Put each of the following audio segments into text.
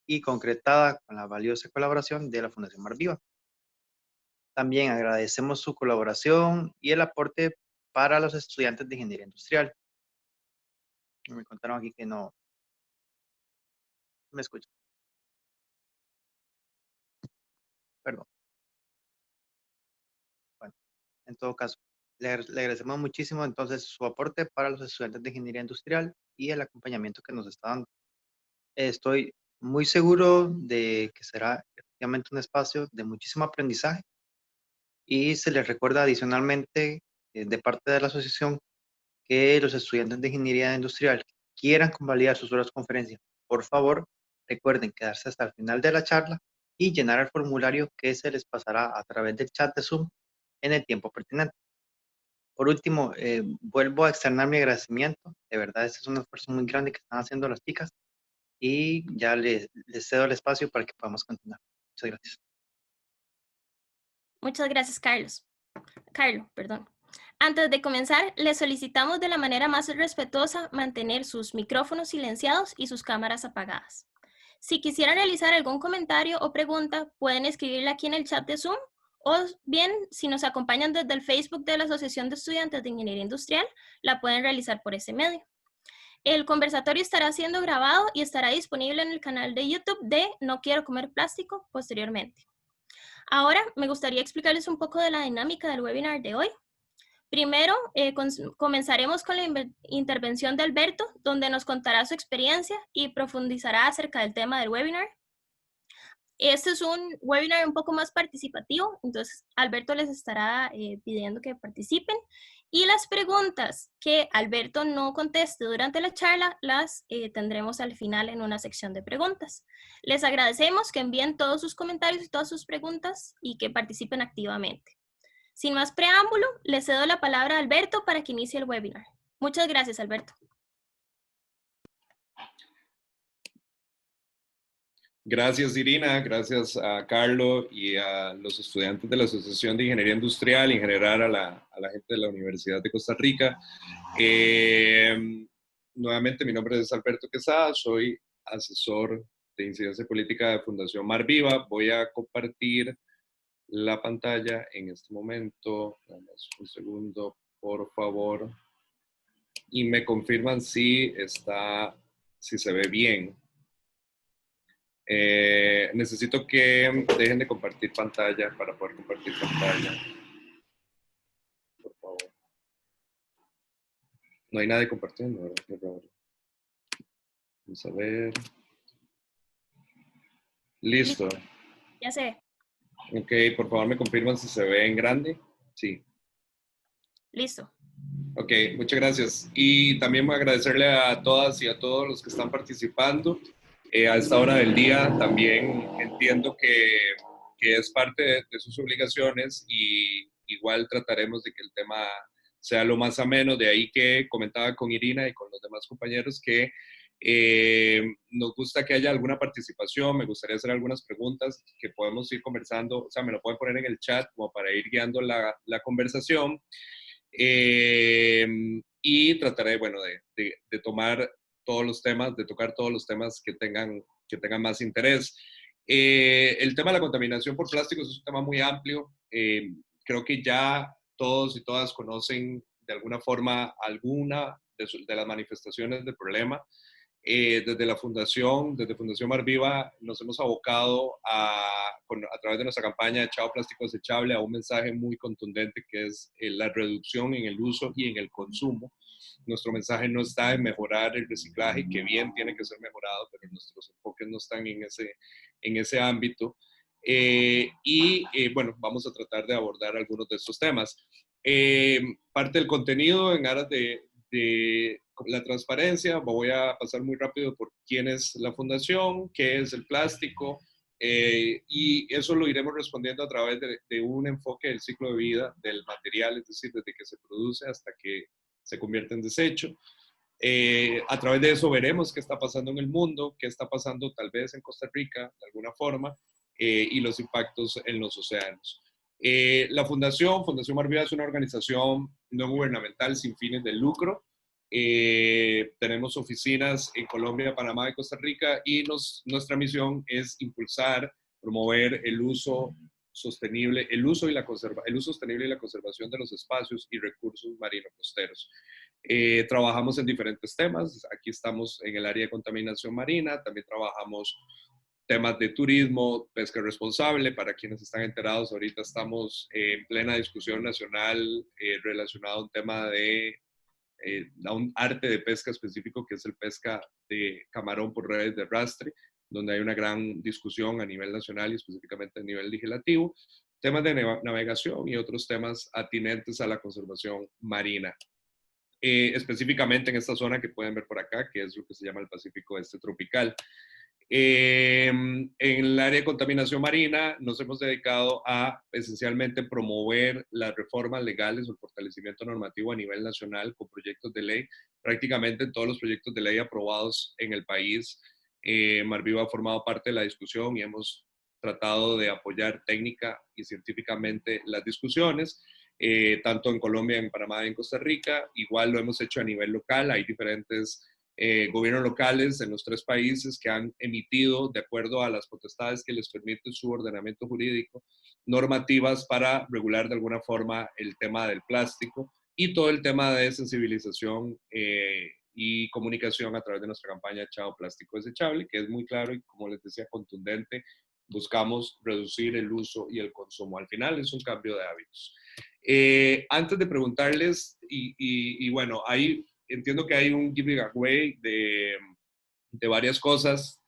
y concretada con la valiosa colaboración de la Fundación Mar Viva. También agradecemos su colaboración y el aporte para los estudiantes de Ingeniería Industrial. Me contaron aquí que no me escuchan. Perdón. Bueno, en todo caso, le agradecemos muchísimo entonces su aporte para los estudiantes de Ingeniería Industrial y el acompañamiento que nos está dando. Estoy muy seguro de que será efectivamente un espacio de muchísimo aprendizaje y se les recuerda adicionalmente de parte de la asociación que los estudiantes de Ingeniería Industrial quieran convalidar sus horas de conferencia, por favor, recuerden quedarse hasta el final de la charla y llenar el formulario que se les pasará a través del chat de Zoom en el tiempo pertinente. Por último, vuelvo a externar mi agradecimiento. De verdad, este es un esfuerzo muy grande que están haciendo las chicas y ya les cedo el espacio para que podamos continuar. Muchas gracias. Muchas gracias, Carlos, perdón. Antes de comenzar, les solicitamos de la manera más respetuosa mantener sus micrófonos silenciados y sus cámaras apagadas. Si quisieran realizar algún comentario o pregunta, pueden escribirla aquí en el chat de Zoom, o bien, si nos acompañan desde el Facebook de la Asociación de Estudiantes de Ingeniería Industrial, la pueden realizar por ese medio. El conversatorio estará siendo grabado y estará disponible en el canal de YouTube de No Quiero Comer Plástico posteriormente. Ahora me gustaría explicarles un poco de la dinámica del webinar de hoy. Primero, comenzaremos con la intervención de Alberto, donde nos contará su experiencia y profundizará acerca del tema del webinar. Este es un webinar un poco más participativo, entonces Alberto les estará pidiendo que participen. Y las preguntas que Alberto no conteste durante la charla las tendremos al final en una sección de preguntas. Les agradecemos que envíen todos sus comentarios y todas sus preguntas y que participen activamente. Sin más preámbulo, le cedo la palabra a Alberto para que inicie el webinar. Muchas gracias, Alberto. Gracias, Irina. Gracias a Carlos y a los estudiantes de la Asociación de Ingeniería Industrial y en general a la gente de la Universidad de Costa Rica. Nuevamente, mi nombre es Alberto Quesada, soy asesor de incidencia política de Fundación Mar Viva. Voy a compartir la pantalla en este momento. Un segundo, por favor. Y me confirman si se ve bien. Necesito que dejen de compartir pantalla para poder compartir pantalla. Por favor. No hay nadie compartiendo, ¿verdad? Qué raro. Vamos a ver. Listo. Ya se ve. Ok, por favor me confirman si se ve en grande. Sí. Listo. Ok, muchas gracias. Y también voy a agradecerle a todas y a todos los que están participando. A esta hora del día también entiendo que es parte de sus obligaciones y igual trataremos de que el tema sea lo más ameno. De ahí que comentaba con Irina y con los demás compañeros que nos gusta que haya alguna participación. Me gustaría hacer algunas preguntas que podemos ir conversando. O sea, me lo pueden poner en el chat como para ir guiando la conversación. Y trataré, bueno, de tomar todos los temas, de tocar todos los temas que tengan más interés. El tema de la contaminación por plásticos es un tema muy amplio. Creo que ya todos y todas conocen de alguna forma alguna de las manifestaciones del problema. Desde Fundación Mar Viva, nos hemos abocado a través de nuestra campaña Chao Plástico Desechable a un mensaje muy contundente que es la reducción en el uso y en el consumo. Nuestro mensaje no está en mejorar el reciclaje, que bien tiene que ser mejorado, pero nuestros enfoques no están en ese ámbito. Bueno, vamos a tratar de abordar algunos de estos temas. Parte del contenido en aras de la transparencia, voy a pasar muy rápido por quién es la fundación, qué es el plástico, y eso lo iremos respondiendo a través de un enfoque del ciclo de vida del material, es decir, desde que se produce hasta que se convierte en desecho. A través de eso veremos qué está pasando en el mundo, qué está pasando tal vez en Costa Rica, de alguna forma, y los impactos en los océanos. La Fundación Mar Viva es una organización no gubernamental sin fines de lucro. Tenemos oficinas en Colombia, Panamá y Costa Rica y nuestra misión es impulsar, promover el uso sostenible, el uso sostenible y la conservación de los espacios y recursos marinos costeros. Trabajamos en diferentes temas. Aquí estamos en el área de contaminación marina, también trabajamos temas de turismo, pesca responsable. Para quienes están enterados, ahorita estamos en plena discusión nacional relacionado a un tema de a un arte de pesca específico que es el pesca de camarón por redes de arrastre, donde hay una gran discusión a nivel nacional y específicamente a nivel legislativo, temas de navegación y otros temas atinentes a la conservación marina. Específicamente en esta zona que pueden ver por acá, que es lo que se llama el Pacífico Este Tropical. En el área de contaminación marina nos hemos dedicado a esencialmente promover las reformas legales o el fortalecimiento normativo a nivel nacional con proyectos de ley. Prácticamente en todos los proyectos de ley aprobados en el país, Marviva ha formado parte de la discusión y hemos tratado de apoyar técnica y científicamente las discusiones, tanto en Colombia, en Panamá y en Costa Rica. Igual lo hemos hecho a nivel local. Hay diferentes gobiernos locales en los 3 países que han emitido, de acuerdo a las potestades que les permite su ordenamiento jurídico, normativas para regular de alguna forma el tema del plástico y todo el tema de sensibilización y comunicación a través de nuestra campaña Chao Plástico Desechable, que es muy claro y, como les decía, contundente. Buscamos reducir el uso y el consumo. Al final es un cambio de hábitos. Antes de preguntarles, y bueno, entiendo que hay un giveaway de varias cosas.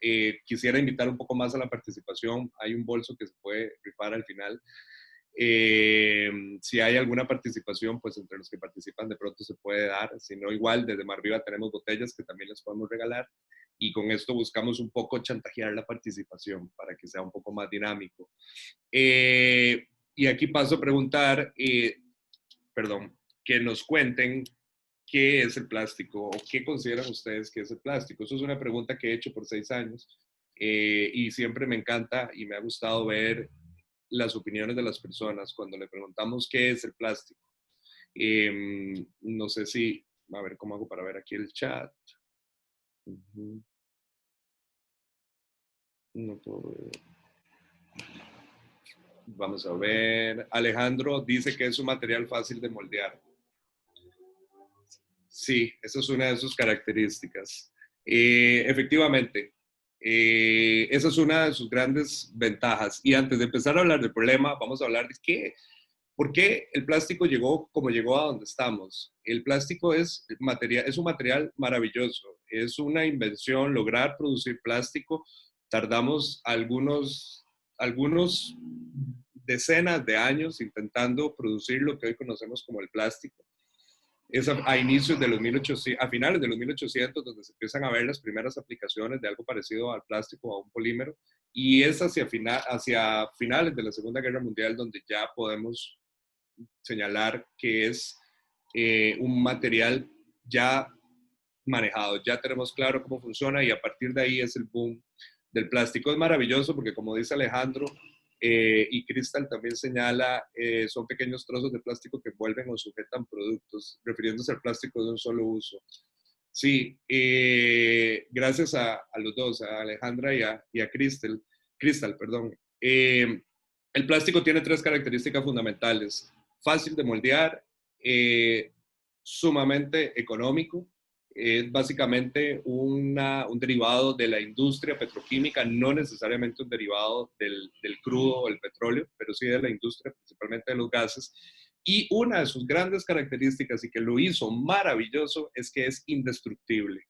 Quisiera invitar un poco más a la participación. Hay un bolso que se puede rifar al final. Si hay alguna participación, pues entre los que participan de pronto se puede dar. Si no, igual desde Marviva tenemos botellas que también les podemos regalar. Y con esto buscamos un poco chantajear la participación para que sea un poco más dinámico. Y aquí paso a preguntar, que nos cuenten qué es el plástico o qué consideran ustedes que es el plástico. Eso es una pregunta que he hecho por 6 años y siempre me encanta y me ha gustado ver las opiniones de las personas cuando le preguntamos qué es el plástico. No sé si, a ver cómo hago para ver aquí el chat. No puedo ver. Vamos a ver. Alejandro dice que es un material fácil de moldear. Sí, esa es una de sus características. Efectivamente, esa es una de sus grandes ventajas. Y antes de empezar a hablar del problema, vamos a hablar de por qué el plástico llegó como llegó a donde estamos. El plástico es un material maravilloso, es una invención. Lograr producir plástico, tardamos algunos decenas de años intentando producir lo que hoy conocemos como el plástico. Es a inicios de los 1800, a finales de los 1800, donde se empiezan a ver las primeras aplicaciones de algo parecido al plástico o a un polímero, y es hacia finales de la Segunda Guerra Mundial donde ya podemos señalar que es un material ya manejado, ya tenemos claro cómo funciona y a partir de ahí es el boom del plástico. Es maravilloso porque, como dice Alejandro, y Crystal también señala, son pequeños trozos de plástico que envuelven o sujetan productos, refiriéndose al plástico de un solo uso. Sí, gracias a los dos, a Alejandra y a Crystal, perdón. El plástico tiene 3 características fundamentales: fácil de moldear, sumamente económico. Es básicamente un derivado de la industria petroquímica, no necesariamente un derivado del crudo o el petróleo, pero sí de la industria, principalmente de los gases. Y una de sus grandes características, y que lo hizo maravilloso, es que es indestructible,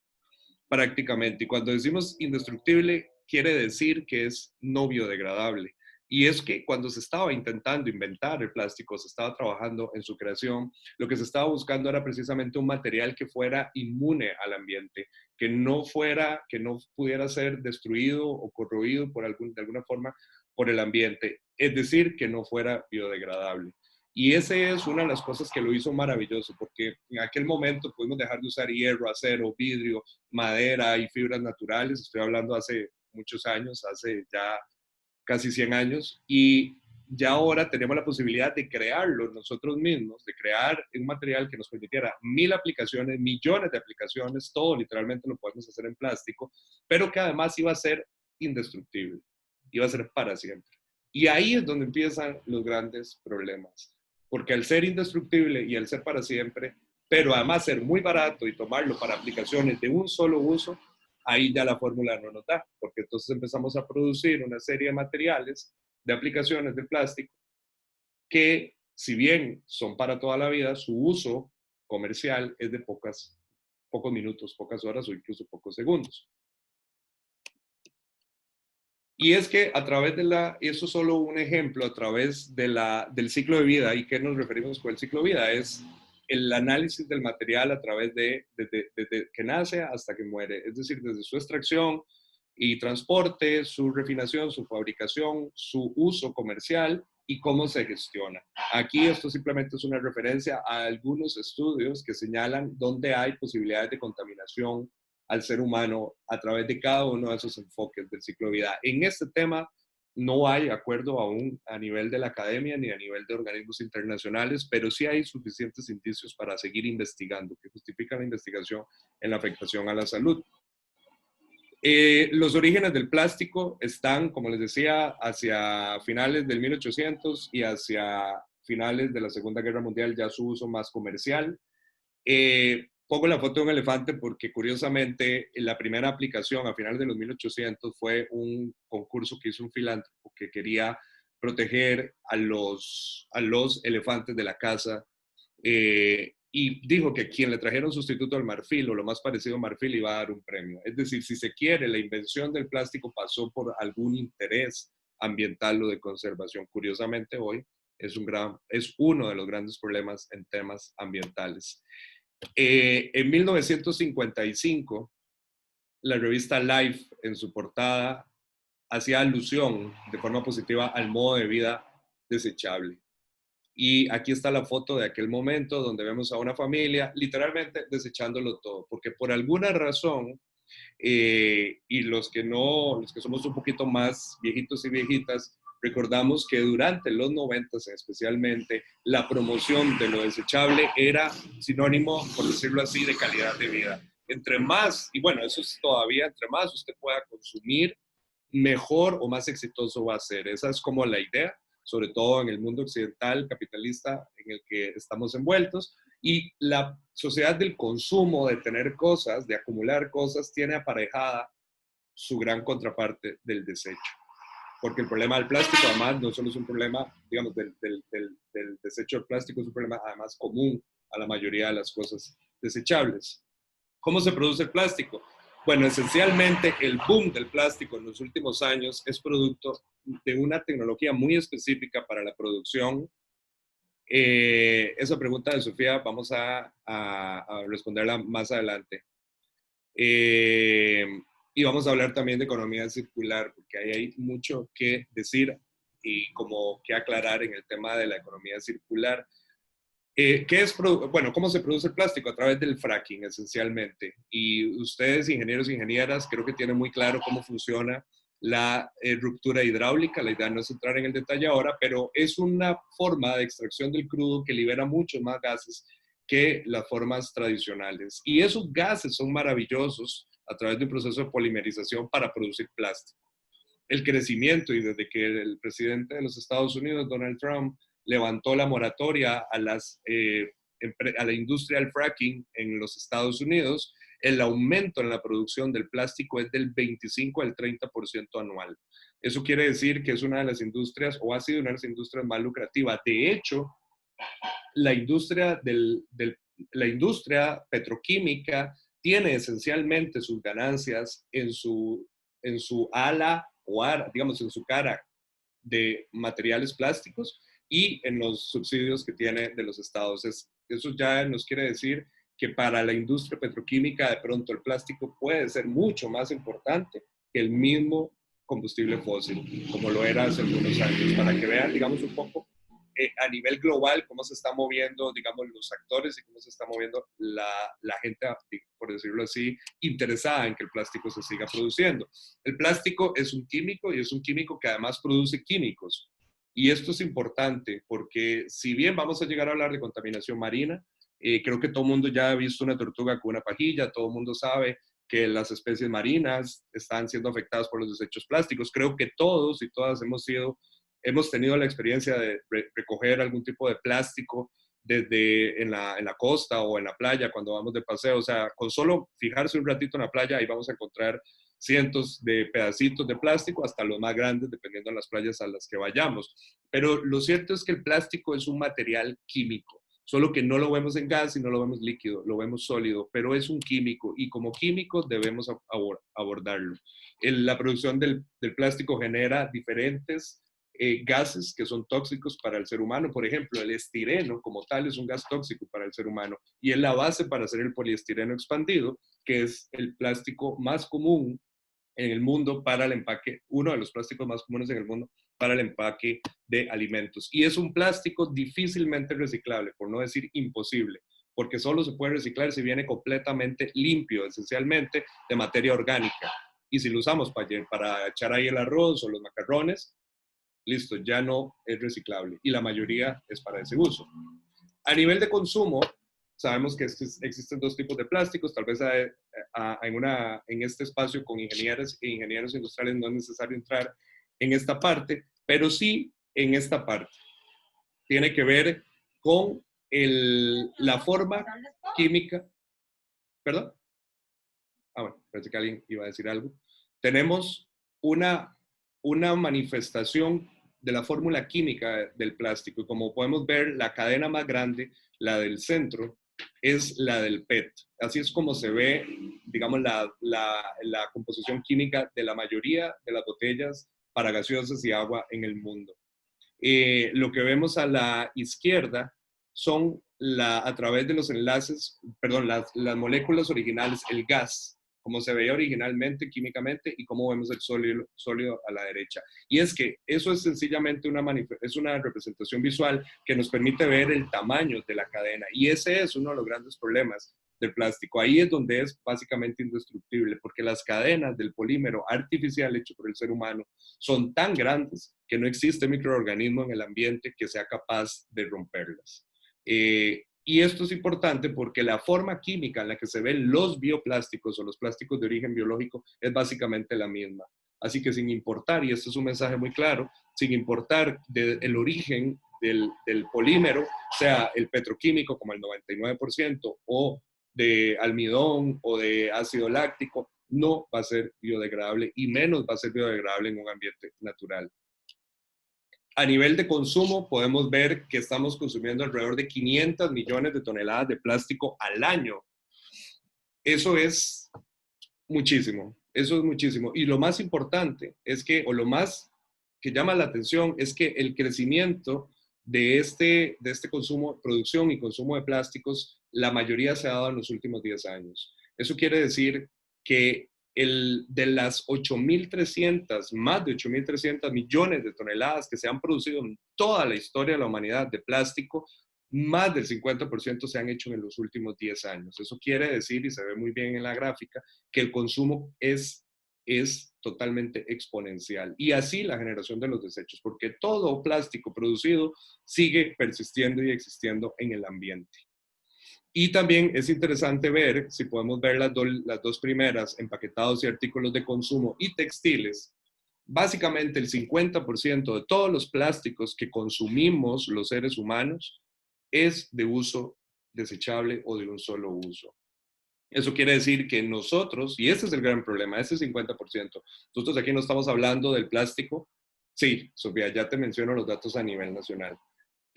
prácticamente. Y cuando decimos indestructible, quiere decir que es no biodegradable. Y es que cuando se estaba intentando inventar el plástico, se estaba trabajando en su creación, lo que se estaba buscando era precisamente un material que fuera inmune al ambiente, que no pudiera ser destruido o corroído de alguna forma por el ambiente, es decir, que no fuera biodegradable. Y esa es una de las cosas que lo hizo maravilloso, porque en aquel momento pudimos dejar de usar hierro, acero, vidrio, madera y fibras naturales. Estoy hablando hace muchos años, hace ya casi 100 años, y ya ahora tenemos la posibilidad de crearlo nosotros mismos, de crear un material que nos permitiera 1000 aplicaciones, millones de aplicaciones, todo literalmente lo podemos hacer en plástico, pero que además iba a ser indestructible, iba a ser para siempre. Y ahí es donde empiezan los grandes problemas, porque al ser indestructible y al ser para siempre, pero además ser muy barato y tomarlo para aplicaciones de un solo uso, ahí ya la fórmula no nos da, porque entonces empezamos a producir una serie de materiales, de aplicaciones de plástico, que si bien son para toda la vida, su uso comercial es de pocos minutos, pocas horas o incluso pocos segundos. Y es que a través eso es solo un ejemplo, a través del ciclo de vida. ¿Y qué nos referimos con el ciclo de vida? Es el análisis del material a través desde que nace hasta que muere. Es decir, desde su extracción y transporte, su refinación, su fabricación, su uso comercial y cómo se gestiona. Aquí esto simplemente es una referencia a algunos estudios que señalan dónde hay posibilidades de contaminación al ser humano a través de cada uno de esos enfoques del ciclo de vida. En este tema no hay acuerdo aún a nivel de la academia ni a nivel de organismos internacionales, pero sí hay suficientes indicios para seguir investigando, que justifican la investigación en la afectación a la salud. Los orígenes del plástico están, como les decía, hacia finales del 1800 y hacia finales de la Segunda Guerra Mundial, ya su uso más comercial. Pongo la foto de un elefante porque curiosamente la primera aplicación a finales de los 1800 fue un concurso que hizo un filántropo que quería proteger a los elefantes de la caza y dijo que quien le trajera un sustituto al marfil o lo más parecido a marfil iba a dar un premio. Es decir, si se quiere, la invención del plástico pasó por algún interés ambiental o de conservación. Curiosamente hoy es uno de los grandes problemas en temas ambientales. En 1955, la revista Life, en su portada, hacía alusión de forma positiva al modo de vida desechable. Y aquí está la foto de aquel momento donde vemos a una familia literalmente desechándolo todo, porque por alguna razón, y los que somos un poquito más viejitos y viejitas, recordamos que durante los 90 especialmente, la promoción de lo desechable era sinónimo, por decirlo así, de calidad de vida. Entre más, y bueno, eso es todavía, entre más usted pueda consumir, mejor o más exitoso va a ser. Esa es como la idea, sobre todo en el mundo occidental capitalista en el que estamos envueltos. Y la sociedad del consumo, de tener cosas, de acumular cosas, tiene aparejada su gran contraparte del desecho. Porque el problema del plástico, además, no solo es un problema, digamos, del desecho del plástico, es un problema, además, común a la mayoría de las cosas desechables. ¿Cómo se produce el plástico? Bueno, esencialmente, el boom del plástico en los últimos años es producto de una tecnología muy específica para la producción. Esa pregunta de Sofía vamos a responderla más adelante. Y vamos a hablar también de economía circular, porque ahí hay mucho que decir y como que aclarar en el tema de la economía circular. Bueno, ¿cómo se produce el plástico? A través del fracking, esencialmente. Y ustedes, ingenieros e ingenieras, creo que tienen muy claro cómo funciona la ruptura hidráulica. La idea no es entrar en el detalle ahora, pero es una forma de extracción del crudo que libera muchos más gases que las formas tradicionales. Y esos gases son maravillosos a través de un proceso de polimerización para producir plástico. El crecimiento, y desde que el presidente de los Estados Unidos, Donald Trump, levantó la moratoria a la industria del fracking en los Estados Unidos, el aumento en la producción del plástico es del 25 al 30% anual. Eso quiere decir que es una de las industrias, o ha sido una de las industrias más lucrativas. De hecho, la industria petroquímica tiene esencialmente sus ganancias en su ala o digamos en su cara de materiales plásticos y en los subsidios que tiene de los estados. Eso ya nos quiere decir que para la industria petroquímica de pronto el plástico puede ser mucho más importante que el mismo combustible fósil, como lo era hace algunos años, para que vean, digamos, un poco a nivel global cómo se está moviendo, digamos, los actores y cómo se está moviendo la gente, por decirlo así, interesada en que el plástico se siga produciendo. El plástico es un químico y es un químico que además produce químicos. Y esto es importante porque si bien vamos a llegar a hablar de contaminación marina, creo que todo el mundo ya ha visto una tortuga con una pajilla, todo el mundo sabe que las especies marinas están siendo afectadas por los desechos plásticos. Creo que todos y todas hemos tenido la experiencia de recoger algún tipo de plástico desde en la costa o en la playa cuando vamos de paseo. O sea, con solo fijarse un ratito en la playa, ahí vamos a encontrar cientos de pedacitos de plástico hasta los más grandes, dependiendo de las playas a las que vayamos. Pero lo cierto es que el plástico es un material químico, solo que no lo vemos en gas y no lo vemos líquido, lo vemos sólido, pero es un químico y como químico debemos abordarlo. La producción del plástico genera diferentes gases que son tóxicos para el ser humano. Por ejemplo, el estireno como tal es un gas tóxico para el ser humano y es la base para hacer el poliestireno expandido, que es el plástico más común en el mundo para el empaque, uno de los plásticos más comunes en el mundo para el empaque de alimentos. Y es un plástico difícilmente reciclable, por no decir imposible, porque solo se puede reciclar si viene completamente limpio, esencialmente de materia orgánica. Y si lo usamos para echar ahí el arroz o los macarrones, listo, ya no es reciclable. Y la mayoría es para ese uso. A nivel de consumo, sabemos que existen dos tipos de plásticos. Tal vez en este espacio con ingenieros e ingenieros industriales no es necesario entrar en esta parte, pero sí en esta parte. Tiene que ver con la forma química. ¿Perdón? Bueno, parece que alguien iba a decir algo. Tenemos una manifestación de la fórmula química del plástico. Y como podemos ver, la cadena más grande, la del centro, es la del PET. Así es como se ve, digamos, la composición química de la mayoría de las botellas para gaseosas y agua en el mundo. Lo que vemos a la izquierda son a través de los enlaces, perdón, las moléculas originales, el gas, como se veía originalmente químicamente y cómo vemos el sólido a la derecha. Y es que eso es sencillamente una representación visual que nos permite ver el tamaño de la cadena. Y ese es uno de los grandes problemas del plástico. Ahí es donde es básicamente indestructible, porque las cadenas del polímero artificial hecho por el ser humano son tan grandes que no existe microorganismo en el ambiente que sea capaz de romperlas. Y esto es importante porque la forma química en la que se ven los bioplásticos o los plásticos de origen biológico es básicamente la misma. Así que sin importar, y esto es un mensaje muy claro, sin importar el origen del polímero, sea el petroquímico como el 99% o de almidón o de ácido láctico, no va a ser biodegradable y menos va a ser biodegradable en un ambiente natural. A nivel de consumo, podemos ver que estamos consumiendo alrededor de 500 millones de toneladas de plástico al año. Eso es muchísimo, eso es muchísimo. Y lo más importante es que, o lo más que llama la atención, es que el crecimiento de este consumo, producción y consumo de plásticos, la mayoría se ha dado en los últimos 10 años. Eso quiere decir que de las 8.300, más de 8.300 millones de toneladas que se han producido en toda la historia de la humanidad de plástico, más del 50% se han hecho en los últimos 10 años. Eso quiere decir, y se ve muy bien en la gráfica, que el consumo es totalmente exponencial. Y así la generación de los desechos, porque todo plástico producido sigue persistiendo y existiendo en el ambiente. Y también es interesante ver, si podemos ver las dos primeras, empaquetados y artículos de consumo y textiles, básicamente el 50% de todos los plásticos que consumimos los seres humanos es de uso desechable o de un solo uso. Eso quiere decir que nosotros, y ese es el gran problema, ese 50%, nosotros aquí no estamos hablando del plástico. Sí, Sofía, ya te menciono los datos a nivel nacional.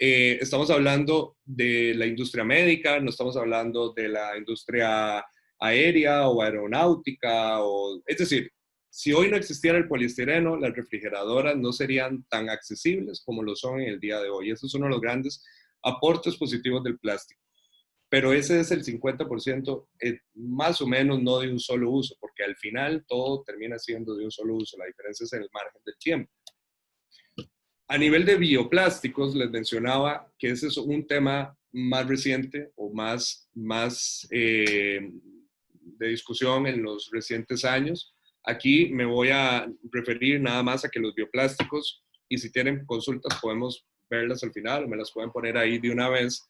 Estamos hablando de la industria médica, no estamos hablando de la industria aérea o aeronáutica, es decir, si hoy no existiera el poliestireno, las refrigeradoras no serían tan accesibles como lo son en el día de hoy. Eso es uno de los grandes aportes positivos del plástico. Pero ese es el 50% más o menos no de un solo uso, porque al final todo termina siendo de un solo uso. La diferencia es en el margen del tiempo. A nivel de bioplásticos, les mencionaba que ese es un tema más reciente o más de discusión en los recientes años. Aquí me voy a referir nada más a que los bioplásticos y si tienen consultas podemos verlas al final o me las pueden poner ahí de una vez.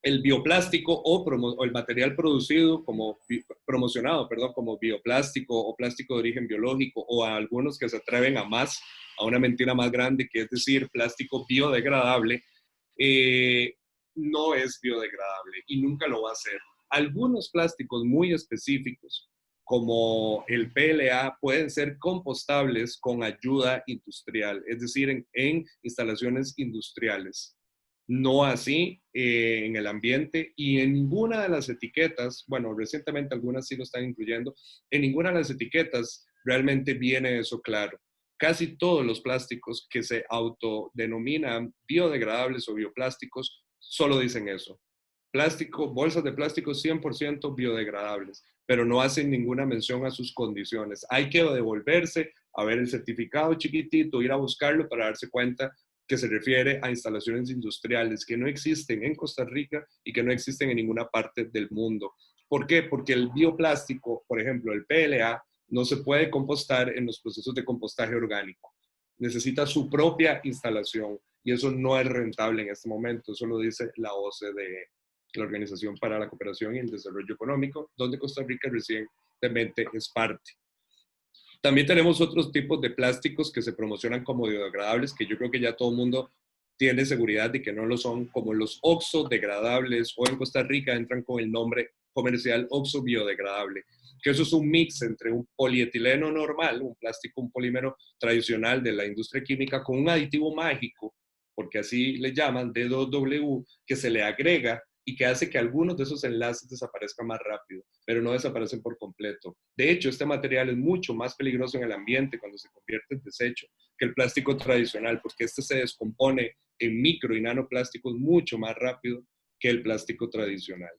El bioplástico o el material producido como promocionado, perdón, como bioplástico o plástico de origen biológico, o a algunos que se atreven a más, a una mentira más grande, que es decir, plástico biodegradable, no es biodegradable y nunca lo va a ser. Algunos plásticos muy específicos, como el PLA, pueden ser compostables con ayuda industrial, es decir, en instalaciones industriales. No así en el ambiente, y en ninguna de las etiquetas, bueno, recientemente algunas sí lo están incluyendo, en ninguna de las etiquetas realmente viene eso claro. Casi todos los plásticos que se autodenominan biodegradables o bioplásticos solo dicen eso. Plástico, bolsas de plástico 100% biodegradables, pero no hacen ninguna mención a sus condiciones. Hay que devolverse a ver el certificado chiquitito, ir a buscarlo para darse cuenta que se refiere a instalaciones industriales que no existen en Costa Rica y que no existen en ninguna parte del mundo. ¿Por qué? Porque el bioplástico, por ejemplo, el PLA, no se puede compostar en los procesos de compostaje orgánico. Necesita su propia instalación y eso no es rentable en este momento. Eso lo dice la OCDE, la Organización para la Cooperación y el Desarrollo Económico, donde Costa Rica recientemente es parte. También tenemos otros tipos de plásticos que se promocionan como biodegradables, que yo creo que ya todo el mundo tiene seguridad de que no lo son, como los oxodegradables, o en Costa Rica entran con el nombre comercial oxo biodegradable, que eso es un mix entre un polietileno normal, un plástico, un polímero tradicional de la industria química, con un aditivo mágico, porque así le llaman, D2W, que se le agrega y que hace que algunos de esos enlaces desaparezcan más rápido, pero no desaparecen por completo. De hecho, este material es mucho más peligroso en el ambiente cuando se convierte en desecho que el plástico tradicional, porque este se descompone en micro y nanoplásticos mucho más rápido que el plástico tradicional.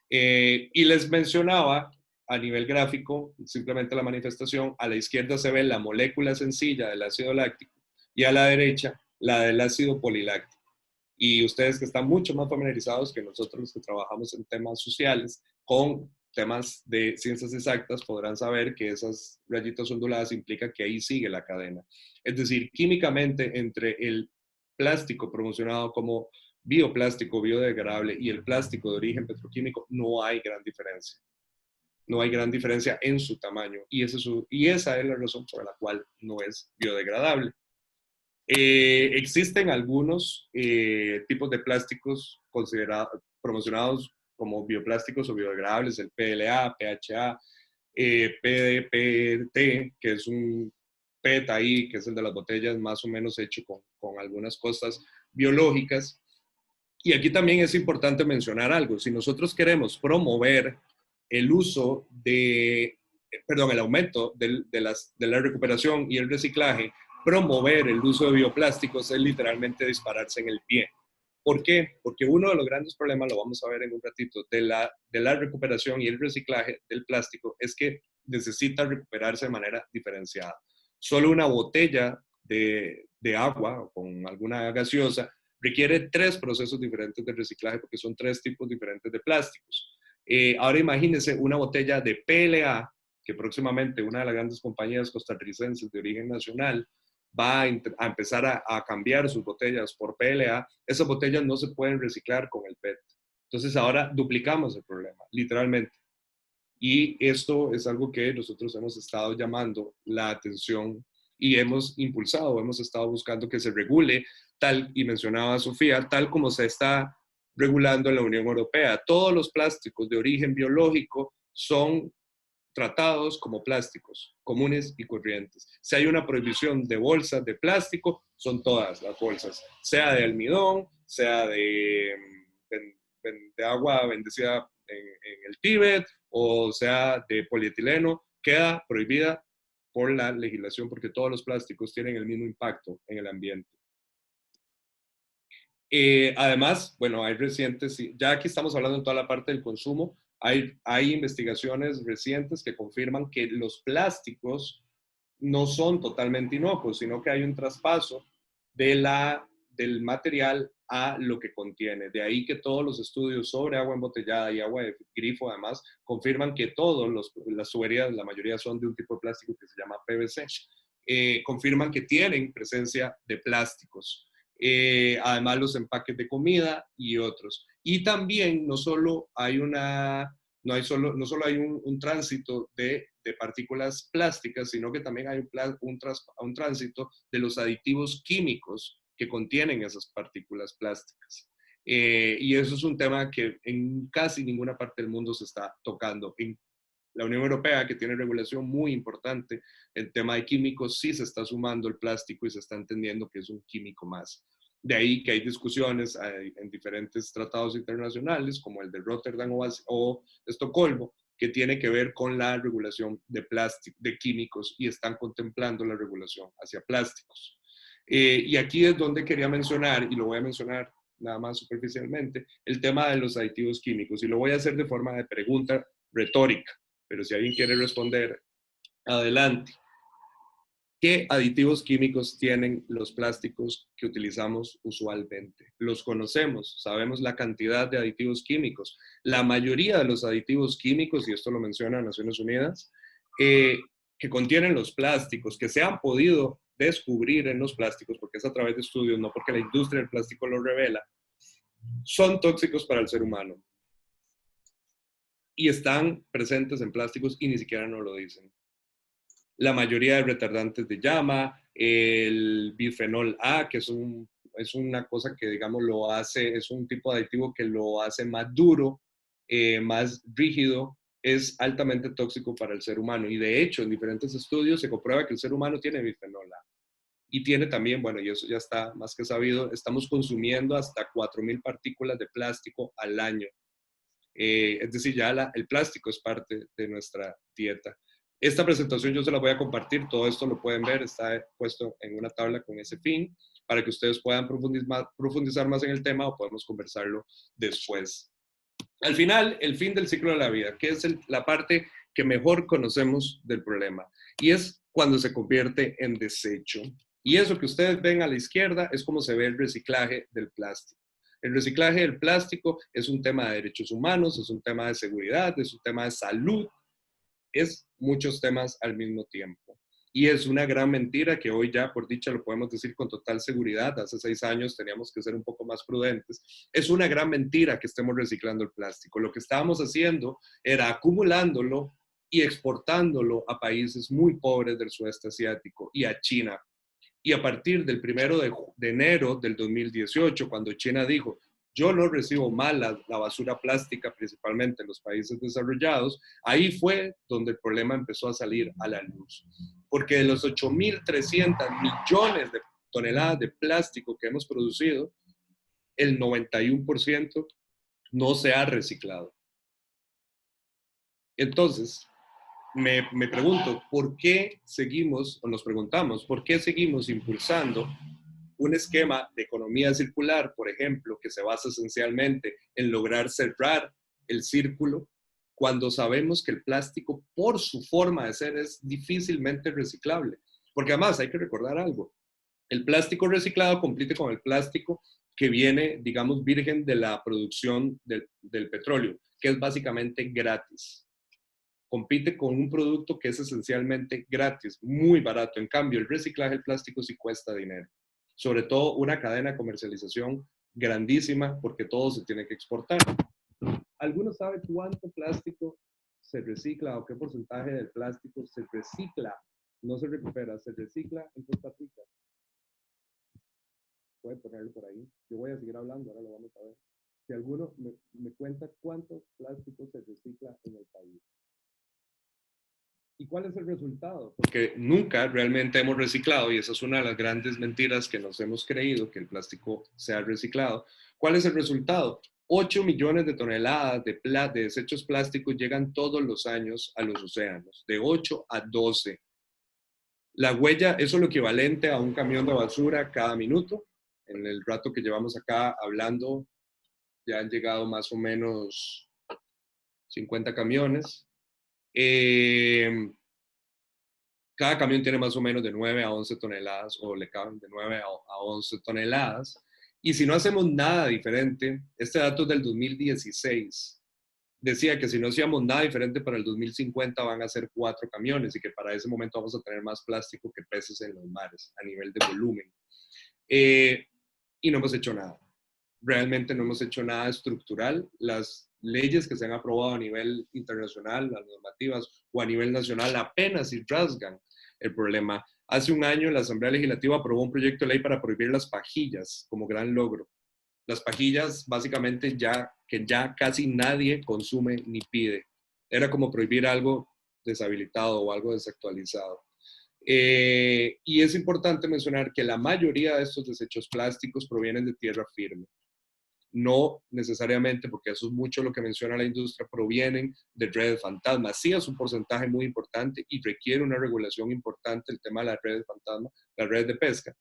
Y les mencionaba a nivel gráfico, simplemente la manifestación, a la izquierda se ve la molécula sencilla del ácido láctico y a la derecha la del ácido poliláctico. Y ustedes que están mucho más familiarizados que nosotros que trabajamos en temas sociales con temas de ciencias exactas podrán saber que esas rayitas onduladas implican que ahí sigue la cadena. Es decir, químicamente entre el plástico promocionado como bioplástico biodegradable y el plástico de origen petroquímico no hay gran diferencia. No hay gran diferencia en su tamaño y esa es la razón por la cual no es biodegradable. Existen algunos tipos de plásticos promocionados como bioplásticos o biodegradables, el PLA, PHA, PDPT, que es un PET ahí, que es el de las botellas más o menos hecho con algunas cosas biológicas. Y aquí también es importante mencionar algo. Si nosotros queremos promover el uso el aumento de la recuperación y el reciclaje, promover el uso de bioplásticos es literalmente dispararse en el pie. ¿Por qué? Porque uno de los grandes problemas, lo vamos a ver en un ratito, de la recuperación y el reciclaje del plástico es que necesita recuperarse de manera diferenciada. Solo una botella de agua con alguna gaseosa requiere 3 procesos diferentes de reciclaje porque son 3 tipos diferentes de plásticos. Ahora imagínense una botella de PLA, que próximamente una de las grandes compañías costarricenses de origen nacional va a empezar a cambiar sus botellas por PLA. Esas botellas no se pueden reciclar con el PET. Entonces ahora duplicamos el problema, literalmente. Y esto es algo que nosotros hemos estado llamando la atención y hemos impulsado, hemos estado buscando que se regule tal, y mencionaba Sofía, tal como se está regulando en la Unión Europea. Todos los plásticos de origen biológico son tratados como plásticos comunes y corrientes. Si hay una prohibición de bolsas de plástico, son todas las bolsas, sea de almidón, sea de agua bendecida en el Tíbet, o sea de polietileno, queda prohibida por la legislación porque todos los plásticos tienen el mismo impacto en el ambiente. Además, bueno, hay recientes, ya aquí estamos hablando en toda la parte del consumo, hay investigaciones recientes que confirman que los plásticos no son totalmente inocuos, sino que hay un traspaso del material a lo que contiene. De ahí que todos los estudios sobre agua embotellada y agua de grifo, además, confirman que todas las tuberías, la mayoría son de un tipo de plástico que se llama PVC. confirman que tienen presencia de plásticos. Además, los empaques de comida y otros. Y también no solo hay no solo hay un tránsito de partículas plásticas, sino que también hay un tránsito de los aditivos químicos que contienen esas partículas plásticas. Y eso es un tema que en casi ninguna parte del mundo se está tocando. En la Unión Europea, que tiene regulación muy importante en tema de químicos, sí se está sumando el plástico y se está entendiendo que es un químico más. De ahí que hay discusiones en diferentes tratados internacionales, como el de Rotterdam o Estocolmo, que tiene que ver con la regulación de plástico, de químicos, y están contemplando la regulación hacia plásticos. Y aquí es donde quería mencionar, y lo voy a mencionar nada más superficialmente, el tema de los aditivos químicos. Y lo voy a hacer de forma de pregunta retórica, pero si alguien quiere responder, adelante. ¿Qué aditivos químicos tienen los plásticos que utilizamos usualmente? Los conocemos, sabemos la cantidad de aditivos químicos. La mayoría de los aditivos químicos, y esto lo menciona Naciones Unidas, que contienen los plásticos, que se han podido descubrir en los plásticos, porque es a través de estudios, no porque la industria del plástico lo revela, son tóxicos para el ser humano. Y están presentes en plásticos y ni siquiera nos lo dicen. La mayoría de retardantes de llama, el bifenol A, que es una cosa que, digamos, lo hace, es un tipo de aditivo que lo hace más duro, más rígido, es altamente tóxico para el ser humano. Y de hecho, en diferentes estudios se comprueba que el ser humano tiene bifenol A. Y tiene también, bueno, y eso ya está más que sabido, estamos consumiendo hasta 4.000 partículas de plástico al año. Es decir, ya el plástico es parte de nuestra dieta. Esta presentación yo se la voy a compartir, todo esto lo pueden ver, está puesto en una tabla con ese fin, para que ustedes puedan profundizar más en el tema o podemos conversarlo después. Al final, el fin del ciclo de la vida, que es la parte que mejor conocemos del problema, y es cuando se convierte en desecho. Y eso que ustedes ven a la izquierda es como se ve el reciclaje del plástico. El reciclaje del plástico es un tema de derechos humanos, es un tema de seguridad, es un tema de salud, es muchos temas al mismo tiempo. Y es una gran mentira que hoy ya, por dicha, lo podemos decir con total seguridad. Hace 6 años teníamos que ser un poco más prudentes. Es una gran mentira que estemos reciclando el plástico. Lo que estábamos haciendo era acumulándolo y exportándolo a países muy pobres del sudeste asiático y a China. Y a partir del 1 de enero del 2018, cuando China dijo, yo no recibo mal la basura plástica, principalmente en los países desarrollados, ahí fue donde el problema empezó a salir a la luz. Porque de los 8.300 millones de toneladas de plástico que hemos producido, el 91% no se ha reciclado. Entonces, me pregunto, ¿por qué seguimos, o nos preguntamos, por qué seguimos impulsando un esquema de economía circular, por ejemplo, que se basa esencialmente en lograr cerrar el círculo, cuando sabemos que el plástico, por su forma de ser, es difícilmente reciclable? Porque además hay que recordar algo, el plástico reciclado compite con el plástico que viene, digamos, virgen de la producción del petróleo, que es básicamente gratis. Compite con un producto que es esencialmente gratis, muy barato. En cambio, el reciclaje del plástico sí cuesta dinero. Sobre todo una cadena de comercialización grandísima porque todo se tiene que exportar. ¿Alguno sabe cuánto plástico se recicla o qué porcentaje del plástico se recicla? No se recupera, se recicla en Costa Rica. Puede ponerlo por ahí. Yo voy a seguir hablando, ahora lo vamos a ver. Si alguno me cuenta cuánto plástico se recicla en el país. ¿Y cuál es el resultado? Porque nunca realmente hemos reciclado, y esa es una de las grandes mentiras que nos hemos creído, que el plástico sea reciclado. ¿Cuál es el resultado? 8 millones de toneladas de desechos plásticos llegan todos los años a los océanos, de 8 a 12. La huella, eso es lo equivalente a un camión de basura cada minuto. En el rato que llevamos acá hablando, ya han llegado más o menos 50 camiones. Cada camión tiene más o menos de 9 a 11 toneladas, o le caben de 9 a 11 toneladas. Y si no hacemos nada diferente, este dato es del 2016, decía que si no hacíamos nada diferente para el 2050 van a ser 4 camiones y que para ese momento vamos a tener más plástico que peces en los mares a nivel de volumen. Y no hemos hecho nada. Realmente no hemos hecho nada estructural. Las leyes que se han aprobado a nivel internacional, las normativas o a nivel nacional apenas si rasgan el problema. Hace un año la Asamblea Legislativa aprobó un proyecto de ley para prohibir las pajillas como gran logro. Las pajillas básicamente ya casi nadie consume ni pide. Era como prohibir algo deshabilitado o algo desactualizado. Y es importante mencionar que la mayoría de estos desechos plásticos provienen de tierra firme. No necesariamente, porque eso es mucho lo que menciona la industria, provienen de redes fantasma. Sí es un porcentaje muy importante y requiere una regulación importante el tema de las redes fantasma, las redes de pesca,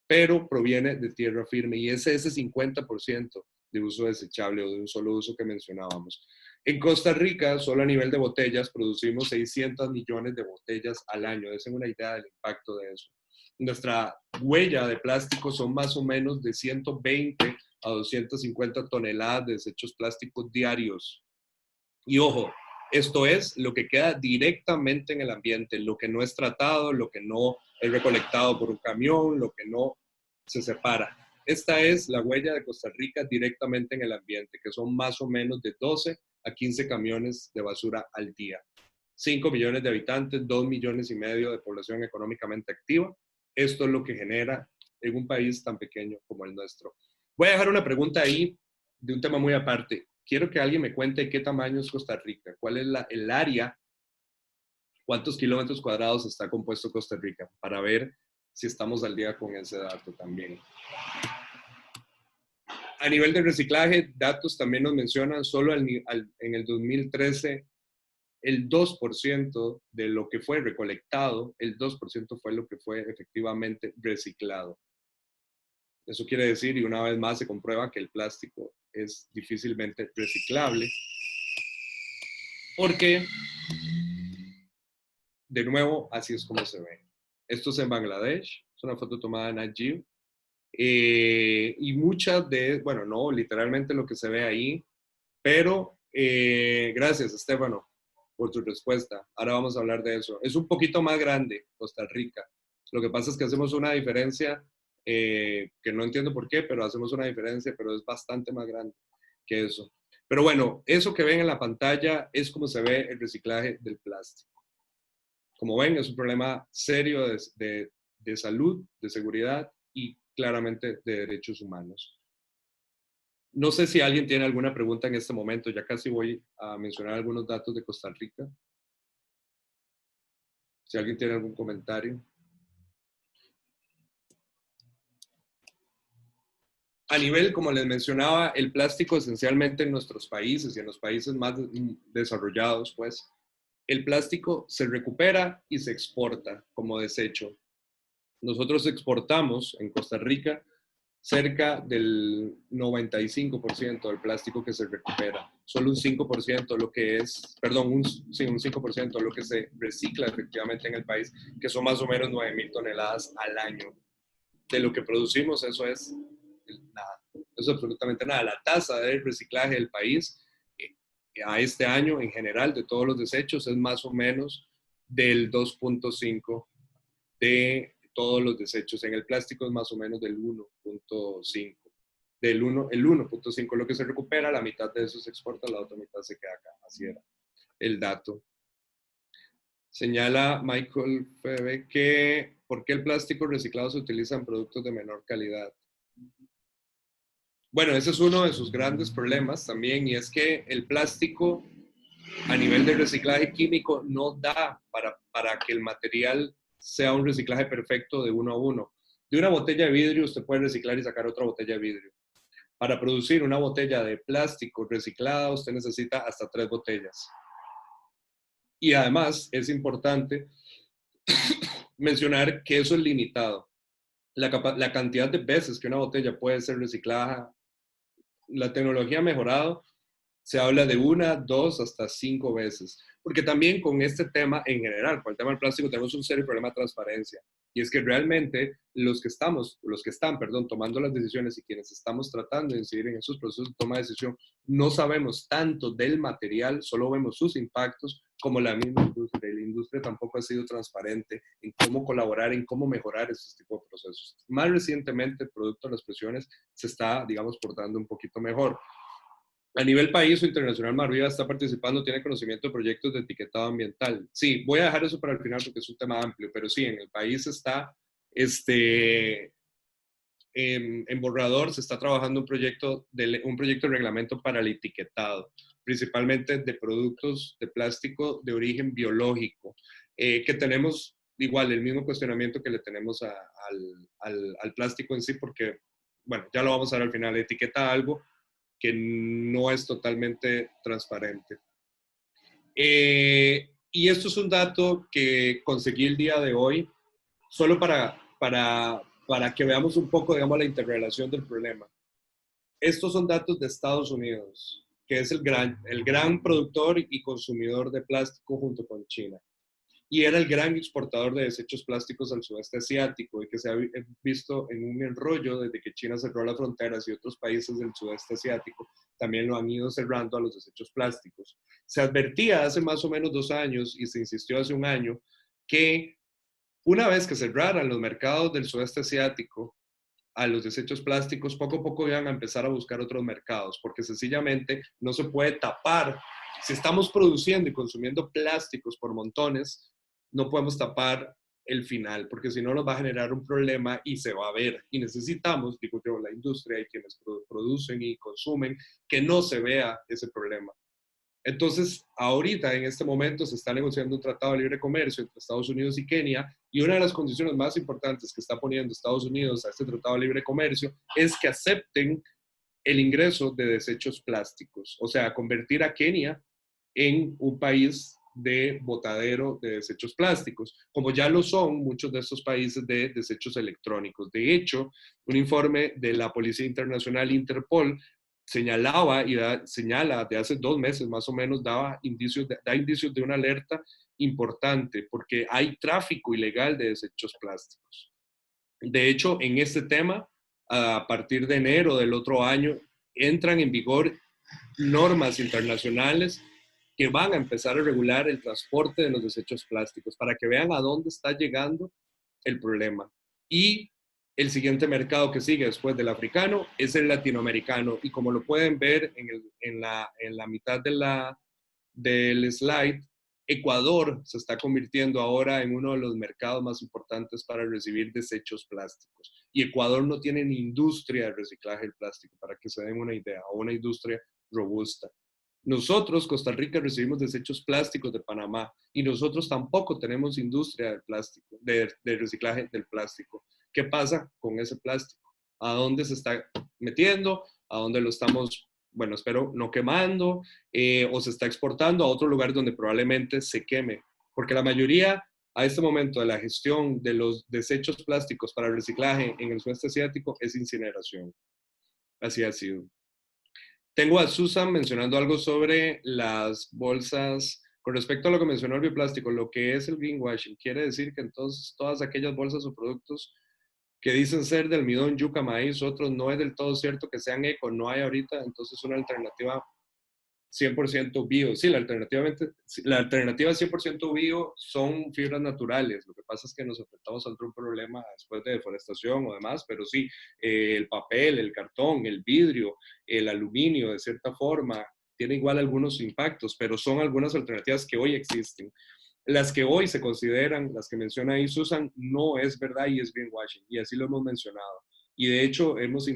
pero proviene de tierra firme y es ese 50% de uso desechable o de un solo uso que mencionábamos. En Costa Rica, solo a nivel de botellas, producimos 600 millones de botellas al año. Desen una idea del impacto de eso. Nuestra huella de plástico son más o menos de 120 a 250 toneladas de desechos plásticos diarios. Y ojo, esto es lo que queda directamente en el ambiente, lo que no es tratado, lo que no es recolectado por un camión, lo que no se separa. Esta es la huella de Costa Rica directamente en el ambiente, que son más o menos de 12 a 15 camiones de basura al día. 5 millones de habitantes, 2 millones y medio de población económicamente activa. Esto es lo que genera en un país tan pequeño como el nuestro. Voy a dejar una pregunta ahí de un tema muy aparte. Quiero que alguien me cuente qué tamaño es Costa Rica, cuál es el área, cuántos kilómetros cuadrados está compuesto Costa Rica, para ver si estamos al día con ese dato también. A nivel de reciclaje, datos también nos mencionan, solo en el 2013, el 2% de lo que fue recolectado, el 2% fue lo que fue efectivamente reciclado. Eso quiere decir, y una vez más se comprueba que el plástico es difícilmente reciclable, porque, de nuevo, así es como se ve. Esto es en Bangladesh, es una foto tomada en Nat Geo, y muchas de, bueno, no literalmente lo que se ve ahí, pero gracias, Estefano, por tu respuesta. Ahora vamos a hablar de eso. Es un poquito más grande Costa Rica. Lo que pasa es que hacemos una diferencia que no entiendo por qué, pero hacemos una diferencia, pero es bastante más grande que eso. Pero bueno, eso que ven en la pantalla es como se ve el reciclaje del plástico. Como ven, es un problema serio de salud, de seguridad y claramente de derechos humanos. No sé si alguien tiene alguna pregunta en este momento, ya casi voy a mencionar algunos datos de Costa Rica. Si alguien tiene algún comentario. A nivel, como les mencionaba, el plástico esencialmente en nuestros países y en los países más desarrollados, pues, el plástico se recupera y se exporta como desecho. Nosotros exportamos en Costa Rica cerca del 95% del plástico que se recupera. Solo un 5% lo que es, perdón, un 5% lo que se recicla efectivamente en el país, que son más o menos 9,000 toneladas al año. De lo que producimos, eso es nada. Eso es absolutamente nada. La tasa de reciclaje del país a este año en general de todos los desechos es más o menos del 2.5 de todos los desechos. En el plástico es más o menos del 1.5. El 1.5 lo que se recupera, la mitad de eso se exporta, la otra mitad se queda acá. Así era el dato. Señala Michael Febe que ¿por qué el plástico reciclado se utiliza en productos de menor calidad? Bueno, ese es uno de sus grandes problemas también, y es que el plástico a nivel de reciclaje químico no da para que el material sea un reciclaje perfecto de uno a uno. De una botella de vidrio usted puede reciclar y sacar otra botella de vidrio. Para producir una botella de plástico reciclada usted necesita hasta 3 botellas. Y además es importante mencionar que eso es limitado. La cantidad de veces que una botella puede ser reciclada, la tecnología ha mejorado, Se habla de 1, 2, hasta 5 veces. Porque también con este tema en general, con el tema del plástico, tenemos un serio problema de transparencia. Y es que realmente los que están, tomando las decisiones y quienes estamos tratando de incidir en esos procesos de toma de decisión, no sabemos tanto del material, solo vemos sus impactos, como la misma industria. Y la industria tampoco ha sido transparente en cómo colaborar, en cómo mejorar estos tipos de procesos. Más recientemente, producto de las presiones, se está, digamos, portando un poquito mejor. A nivel país o internacional, Marviva está participando, tiene conocimiento de proyectos de etiquetado ambiental. Sí, voy a dejar eso para el final porque es un tema amplio, pero sí, en el país está, en Borrador se está trabajando un proyecto de reglamento para el etiquetado, principalmente de productos de plástico de origen biológico, que tenemos igual el mismo cuestionamiento que le tenemos al plástico en sí, porque, bueno, ya lo vamos a ver al final, etiqueta algo que no es totalmente transparente. Y esto es un dato que conseguí el día de hoy, solo para que veamos un poco, digamos, la interrelación del problema. Estos son datos de Estados Unidos, que es el gran productor y consumidor de plástico junto con China. Y era el gran exportador de desechos plásticos al sudeste asiático y que se ha visto en un enrollo desde que China cerró las fronteras y otros países del sudeste asiático también lo han ido cerrando a los desechos plásticos. Se advertía hace más o menos 2 años y se insistió hace 1 año que una vez que cerraran los mercados del sudeste asiático a los desechos plásticos, poco a poco iban a empezar a buscar otros mercados, porque sencillamente no se puede tapar. Si estamos produciendo y consumiendo plásticos por montones, no podemos tapar el final, porque si no nos va a generar un problema y se va a ver. Y necesitamos, digo yo, la industria y quienes producen y consumen, que no se vea ese problema. Entonces, ahorita, en este momento, se está negociando un tratado de libre comercio entre Estados Unidos y Kenia, y una de las condiciones más importantes que está poniendo Estados Unidos a este tratado de libre comercio es que acepten el ingreso de desechos plásticos, o sea, convertir a Kenia en un país de botadero de desechos plásticos, como ya lo son muchos de estos países de desechos electrónicos. De hecho, un informe de la Policía Internacional Interpol señalaba y señala de hace 2 meses más o menos, da indicios de una alerta importante porque hay tráfico ilegal de desechos plásticos. De hecho, en este tema, a partir de enero del otro año, entran en vigor normas internacionales que van a empezar a regular el transporte de los desechos plásticos para que vean a dónde está llegando el problema. Y el siguiente mercado que sigue después del africano es el latinoamericano. Y como lo pueden ver en la mitad del slide, Ecuador se está convirtiendo ahora en uno de los mercados más importantes para recibir desechos plásticos. Y Ecuador no tiene ni industria de reciclaje del plástico, para que se den una idea, o una industria robusta. Nosotros, Costa Rica, recibimos desechos plásticos de Panamá y nosotros tampoco tenemos industria del plástico, de reciclaje del plástico. ¿Qué pasa con ese plástico? ¿A dónde se está metiendo? ¿A dónde lo estamos, bueno, espero no quemando? ¿O se está exportando a otros lugares donde probablemente se queme? Porque la mayoría a este momento de la gestión de los desechos plásticos para reciclaje en el sudeste asiático es incineración. Así ha sido. Tengo a Susan mencionando algo sobre las bolsas. Con respecto a lo que mencionó el bioplástico, lo que es el greenwashing, quiere decir que entonces todas aquellas bolsas o productos que dicen ser de almidón, yuca, maíz, otros no es del todo cierto que sean eco, no hay ahorita, entonces una alternativa 100% bio. Sí, la alternativa 100% bio son fibras naturales. Lo que pasa es que nos enfrentamos a otro problema después de deforestación o demás, pero sí, el papel, el cartón, el vidrio, el aluminio, de cierta forma, tiene igual algunos impactos, pero son algunas alternativas que hoy existen. Las que hoy se consideran, las que menciona ahí Susan, no es verdad y es greenwashing, y así lo hemos mencionado. Y de hecho estamos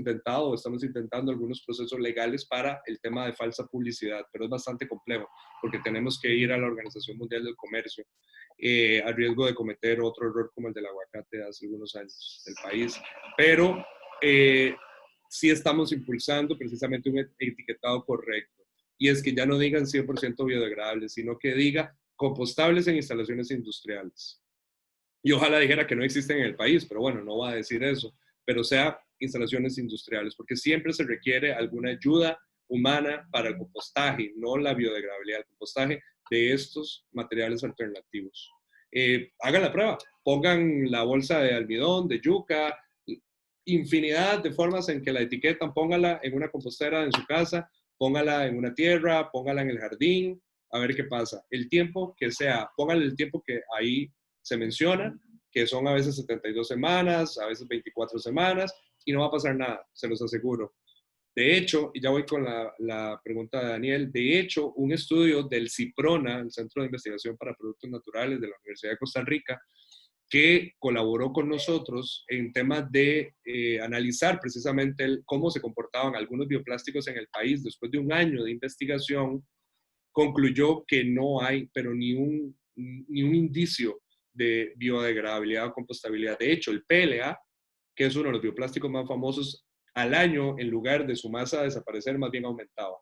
intentando algunos procesos legales para el tema de falsa publicidad, pero es bastante complejo porque tenemos que ir a la Organización Mundial del Comercio a riesgo de cometer otro error como el del aguacate hace algunos años del país. Pero sí estamos impulsando precisamente un etiquetado correcto. Y es que ya no digan 100% biodegradables, sino que diga compostables en instalaciones industriales. Y ojalá dijera que no existen en el país, pero bueno, no va a decir eso, pero sea instalaciones industriales, porque siempre se requiere alguna ayuda humana para el compostaje, no la biodegradabilidad, el compostaje de estos materiales alternativos. Hagan la prueba, pongan la bolsa de almidón, de yuca, infinidad de formas en que la etiquetan, póngala en una compostera en su casa, póngala en una tierra, póngala en el jardín, a ver qué pasa. El tiempo que sea, póngale el tiempo que ahí se menciona, que son a veces 72 semanas, a veces 24 semanas, y no va a pasar nada, se los aseguro. De hecho, y ya voy con la pregunta de Daniel, de hecho, un estudio del CIPRONA, el Centro de Investigación para Productos Naturales de la Universidad de Costa Rica, que colaboró con nosotros en temas de analizar precisamente cómo se comportaban algunos bioplásticos en el país después de un año de investigación, concluyó que no hay, pero ni un indicio de biodegradabilidad o compostabilidad. De hecho, el PLA, que es uno de los bioplásticos más famosos, al año, en lugar de su masa desaparecer, más bien aumentaba.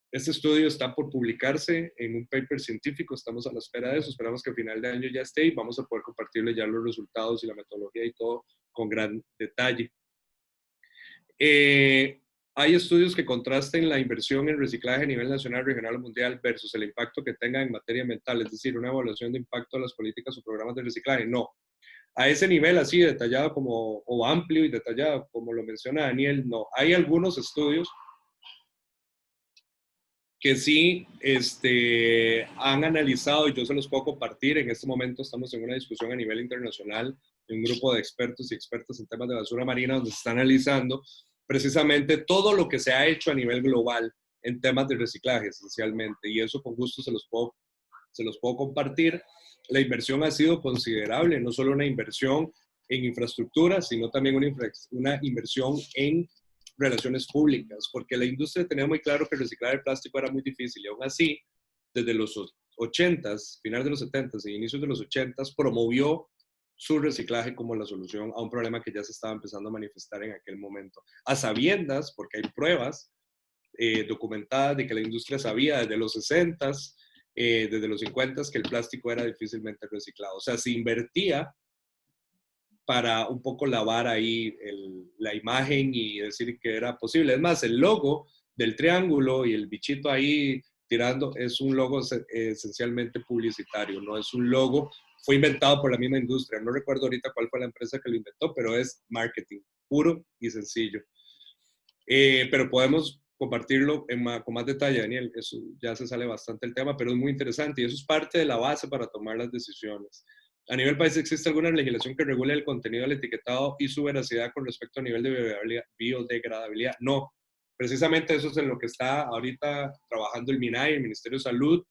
Este estudio está por publicarse en un paper científico, estamos a la espera de eso, esperamos que a final de año ya esté y vamos a poder compartirle ya los resultados y la metodología y todo con gran detalle. Hay estudios que contrasten la inversión en reciclaje a nivel nacional, regional o mundial versus el impacto que tenga en materia ambiental, es decir, una evaluación de impacto de las políticas o programas de reciclaje. No, a ese nivel así detallado como, o amplio y detallado como lo menciona Daniel, no. Hay algunos estudios que sí han analizado, y yo se los puedo compartir. En este momento estamos en una discusión a nivel internacional, en un grupo de expertos y expertas en temas de basura marina, donde se está analizando precisamente todo lo que se ha hecho a nivel global en temas de reciclaje, esencialmente, y eso con gusto se los puedo compartir. La inversión ha sido considerable, no solo una inversión en infraestructura, sino también una inversión en relaciones públicas, porque la industria tenía muy claro que reciclar el plástico era muy difícil, y aún así, desde los 80s, finales de los 70s e inicios de los 80s, promovió su reciclaje como la solución a un problema que ya se estaba empezando a manifestar en aquel momento. A sabiendas, porque hay pruebas documentadas de que la industria sabía desde los 60s, desde los 50s, que el plástico era difícilmente reciclado. O sea, se invertía para un poco lavar ahí la imagen y decir que era posible. Es más, el logo del triángulo y el bichito ahí tirando es un logo esencialmente publicitario, no es un logo, fue inventado por la misma industria. No recuerdo ahorita cuál fue la empresa que lo inventó, pero es marketing puro y sencillo. Pero podemos compartirlo con más detalle, Daniel. Eso ya se sale bastante el tema, pero es muy interesante y eso es parte de la base para tomar las decisiones. A nivel país, ¿existe alguna legislación que regule el contenido del etiquetado y su veracidad con respecto al nivel de biodegradabilidad? No. Precisamente eso es en lo que está ahorita trabajando el MINAI, el Ministerio de Salud.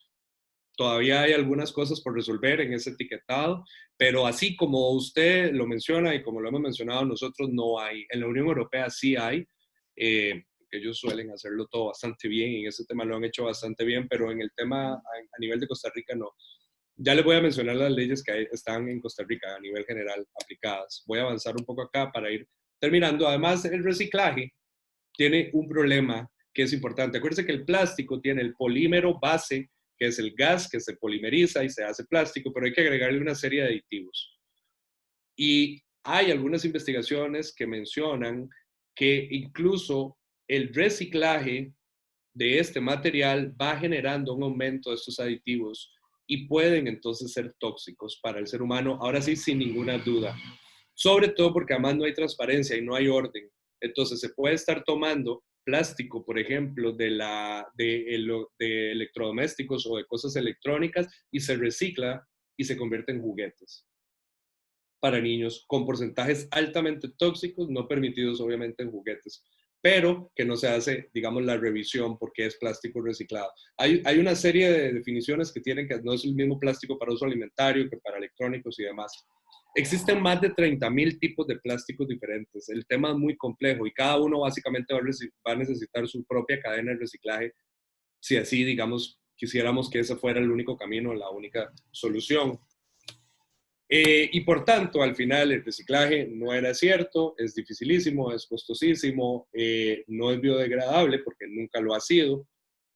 Todavía hay algunas cosas por resolver en ese etiquetado, pero así como usted lo menciona y como lo hemos mencionado nosotros, no hay. En la Unión Europea sí hay, que ellos suelen hacerlo todo bastante bien y en ese tema lo han hecho bastante bien, pero en el tema a nivel de Costa Rica no. Ya les voy a mencionar las leyes que están en Costa Rica a nivel general aplicadas. Voy a avanzar un poco acá para ir terminando. Además, el reciclaje tiene un problema que es importante. Acuérdense que el plástico tiene el polímero base, que es el gas que se polimeriza y se hace plástico, pero hay que agregarle una serie de aditivos. Y hay algunas investigaciones que mencionan que incluso el reciclaje de este material va generando un aumento de estos aditivos y pueden entonces ser tóxicos para el ser humano, ahora sí, sin ninguna duda. Sobre todo porque además no hay transparencia y no hay orden. Entonces se puede estar tomando plástico, por ejemplo, de electrodomésticos o de cosas electrónicas y se recicla y se convierte en juguetes para niños con porcentajes altamente tóxicos, no permitidos obviamente en juguetes, pero que no se hace, digamos, la revisión porque es plástico reciclado. Hay una serie de definiciones que tienen que no es el mismo plástico para uso alimentario que para electrónicos y demás. Existen más de 30,000 tipos de plásticos diferentes. El tema es muy complejo y cada uno básicamente va a necesitar su propia cadena de reciclaje, si así, digamos, quisiéramos que ese fuera el único camino, la única solución. Y por tanto, al final el reciclaje no era cierto, es dificilísimo, es costosísimo, no es biodegradable porque nunca lo ha sido.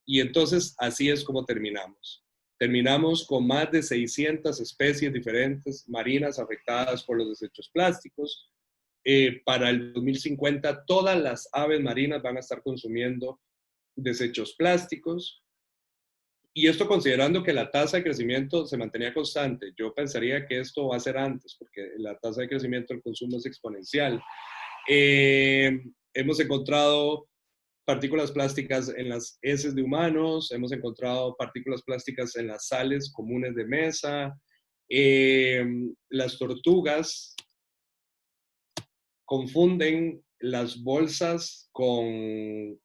Y entonces así es como terminamos. Terminamos con más de 600 especies diferentes marinas afectadas por los desechos plásticos. Para el 2050 todas las aves marinas van a estar consumiendo desechos plásticos. Y esto considerando que la tasa de crecimiento se mantenía constante. Yo pensaría que esto va a ser antes, porque la tasa de crecimiento del consumo es exponencial. Hemos encontrado partículas plásticas en las heces de humanos, hemos encontrado partículas plásticas en las sales comunes de mesa. Las tortugas confunden las bolsas con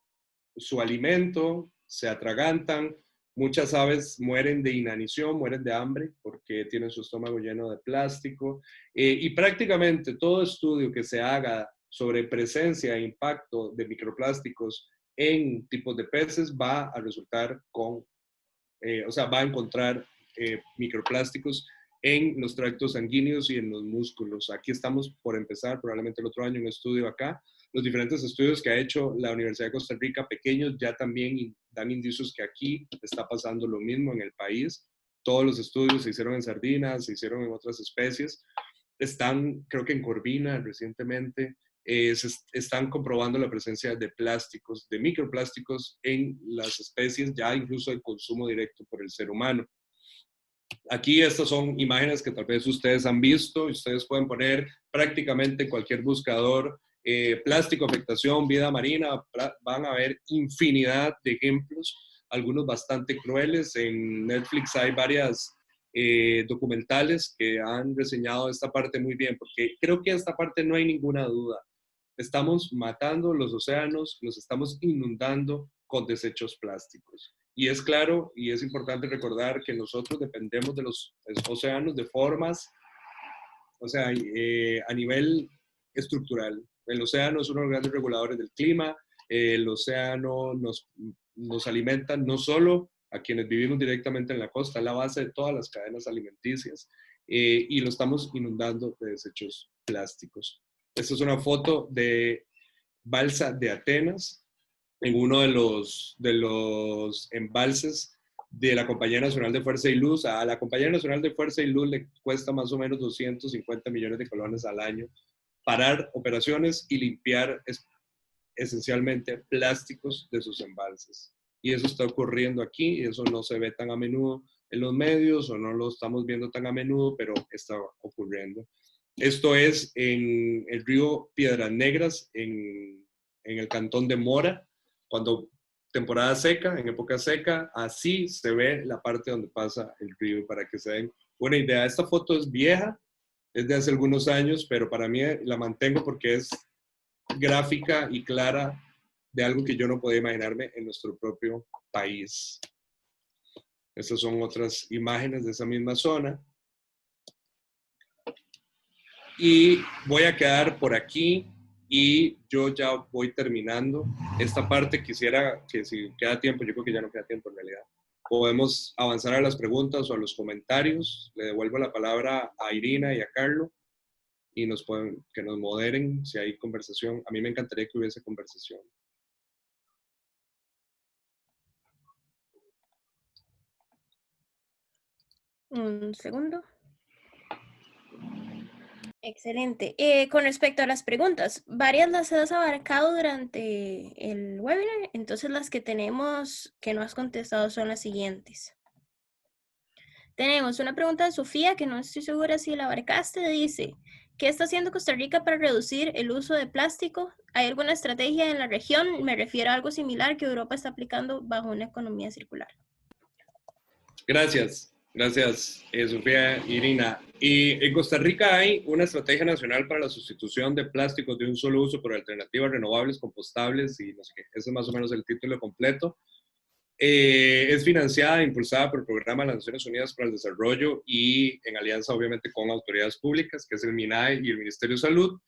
su alimento, se atragantan. Muchas aves mueren de inanición, mueren de hambre porque tienen su estómago lleno de plástico. Y prácticamente todo estudio que se haga sobre presencia e impacto de microplásticos en tipos de peces va a resultar con, o sea, va a encontrar microplásticos en los tractos sanguíneos y en los músculos. Aquí estamos por empezar, probablemente el otro año, un estudio acá. Los diferentes estudios que ha hecho la Universidad de Costa Rica, pequeños, ya también dan indicios que aquí está pasando lo mismo en el país. Todos los estudios se hicieron en sardinas, se hicieron en otras especies. Están, creo que en corvina recientemente, se están comprobando la presencia de plásticos, de microplásticos en las especies, ya incluso el consumo directo por el ser humano. Aquí estas son imágenes que tal vez ustedes han visto y ustedes pueden poner prácticamente en cualquier buscador plástico, afectación, vida marina, van a ver infinidad de ejemplos, algunos bastante crueles. En Netflix hay varias documentales que han reseñado esta parte muy bien, porque creo que esta parte no hay ninguna duda. Estamos matando los océanos, los estamos inundando con desechos plásticos. Y es claro y es importante recordar que nosotros dependemos de los océanos de formas, o sea, a nivel estructural. El océano es uno de los grandes reguladores del clima. El océano nos alimenta no solo a quienes vivimos directamente en la costa, es la base de todas las cadenas alimenticias, y lo estamos inundando de desechos plásticos. Esta es una foto de balsa de Atenas, en uno de los embalses de la Compañía Nacional de Fuerza y Luz. A la Compañía Nacional de Fuerza y Luz le cuesta más o menos 250 millones de colones al año parar operaciones y limpiar esencialmente plásticos de sus embalses. Y eso está ocurriendo aquí, y eso no se ve tan a menudo en los medios, o no lo estamos viendo tan a menudo, pero está ocurriendo. Esto es en el río Piedras Negras, en el cantón de Mora, cuando temporada seca, en época seca, así se ve la parte donde pasa el río, para que se den una idea. Esta foto es vieja, es de hace algunos años, pero para mí la mantengo porque es gráfica y clara de algo que yo no podía imaginarme en nuestro propio país. Estas son otras imágenes de esa misma zona. Y voy a quedar por aquí y yo ya voy terminando esta parte. Quisiera que, si queda tiempo, yo creo que ya no queda tiempo en realidad, podemos avanzar a las preguntas o a los comentarios. Le devuelvo la palabra a Irina y a Carlos y que nos moderen si hay conversación. A mí me encantaría que hubiese conversación. Un segundo. Excelente. Con respecto a las preguntas, varias las has abarcado durante el webinar, entonces las que tenemos que no has contestado son las siguientes. Tenemos una pregunta de Sofía, que no estoy segura si la abarcaste. Dice, ¿qué está haciendo Costa Rica para reducir el uso de plástico? ¿Hay alguna estrategia en la región? Me refiero a algo similar que Europa está aplicando bajo una economía circular. Gracias, Sofía, Irina. Y en Costa Rica hay una estrategia nacional para la sustitución de plásticos de un solo uso por alternativas renovables, compostables y no sé qué. Ese es más o menos el título completo. Es financiada e impulsada por el Programa de las Naciones Unidas para el Desarrollo y en alianza obviamente con autoridades públicas, que es el MINAE y el Ministerio de Salud.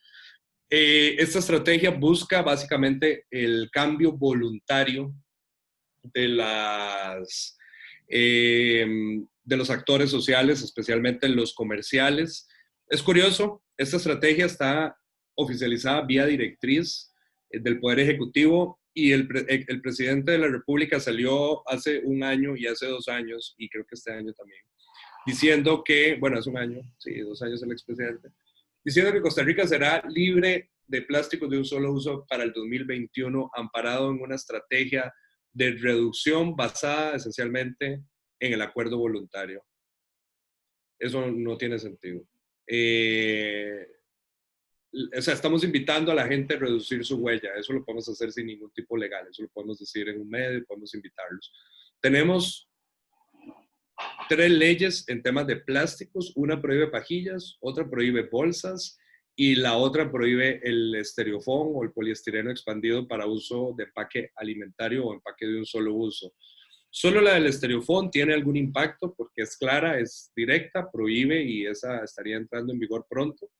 Esta estrategia busca básicamente el cambio voluntario de los actores sociales, especialmente los comerciales. Es curioso, esta estrategia está oficializada vía directriz del Poder Ejecutivo, y el presidente de la República salió hace un año y hace 2 años, y creo que este año también, diciendo que, bueno, hace un año, sí, 2 años el expresidente, diciendo que Costa Rica será libre de plásticos de un solo uso para el 2021, amparado en una estrategia de reducción basada esencialmente en el acuerdo voluntario. Eso no tiene sentido. O sea, estamos invitando a la gente a reducir su huella. Eso lo podemos hacer sin ningún tipo legal. Eso lo podemos decir en un medio, podemos invitarlos. Tenemos 3 leyes en temas de plásticos. Una prohíbe pajillas, otra prohíbe bolsas y la otra prohíbe el estereofón o el poliestireno expandido para uso de empaque alimentario o empaque de un solo uso. Solo la del estereofón tiene algún impacto porque es clara, es directa, prohíbe y esa estaría entrando en vigor pronto.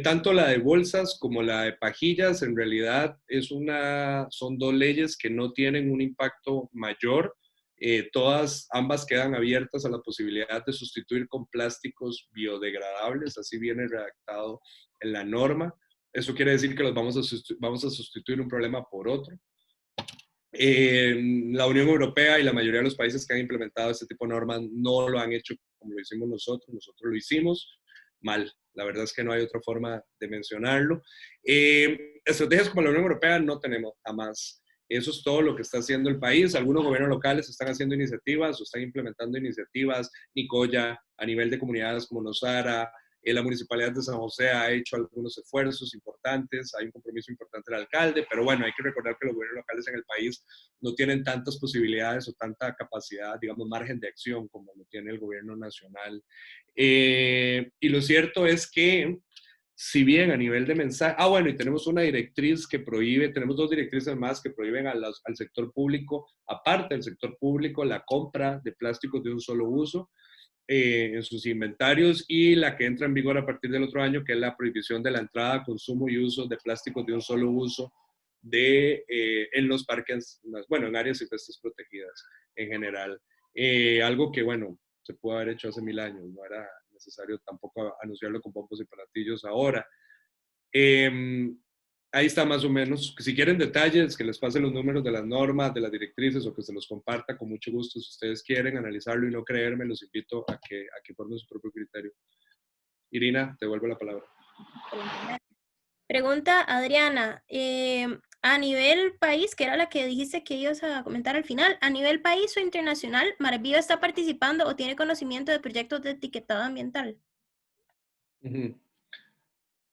Tanto la de bolsas como la de pajillas en realidad son 2 leyes que no tienen un impacto mayor. Ambas quedan abiertas a la posibilidad de sustituir con plásticos biodegradables, así viene redactado en la norma. Eso quiere decir que los vamos a sustituir un problema por otro. La Unión Europea y la mayoría de los países que han implementado este tipo de normas no lo han hecho como lo hicimos nosotros lo hicimos mal. La verdad es que no hay otra forma de mencionarlo. Estrategias como la Unión Europea no tenemos jamás. Eso es todo lo que está haciendo el país. Algunos gobiernos locales están haciendo iniciativas o están implementando iniciativas. Nicoya, a nivel de comunidades como Nosara, la Municipalidad de San José ha hecho algunos esfuerzos importantes, hay un compromiso importante del alcalde, pero bueno, hay que recordar que los gobiernos locales en el país no tienen tantas posibilidades o tanta capacidad, digamos, margen de acción como lo tiene el gobierno nacional. Y lo cierto es que, si bien a nivel de mensaje, bueno, y tenemos una directriz que prohíbe, tenemos 2 directrices más que prohíben al sector público, aparte del sector público, la compra de plásticos de un solo uso, en sus inventarios, y la que entra en vigor a partir del otro año, que es la prohibición de la entrada, consumo y uso de plásticos de un solo uso en los parques, bueno, en áreas silvestres protegidas en general. Algo que, bueno, se pudo haber hecho hace 1000 años, no era necesario tampoco anunciarlo con bombos y platillos ahora. Ahí está más o menos. Si quieren detalles, que les pase los números de las normas, de las directrices o que se los comparta con mucho gusto. Si ustedes quieren analizarlo y no creerme, los invito a que formen su propio criterio. Irina, te vuelvo la palabra. Pregunta Adriana, a nivel país, que era la que dijiste que ibas a comentar al final, a nivel país o internacional, Marviva está participando o tiene conocimiento de proyectos de etiquetado ambiental.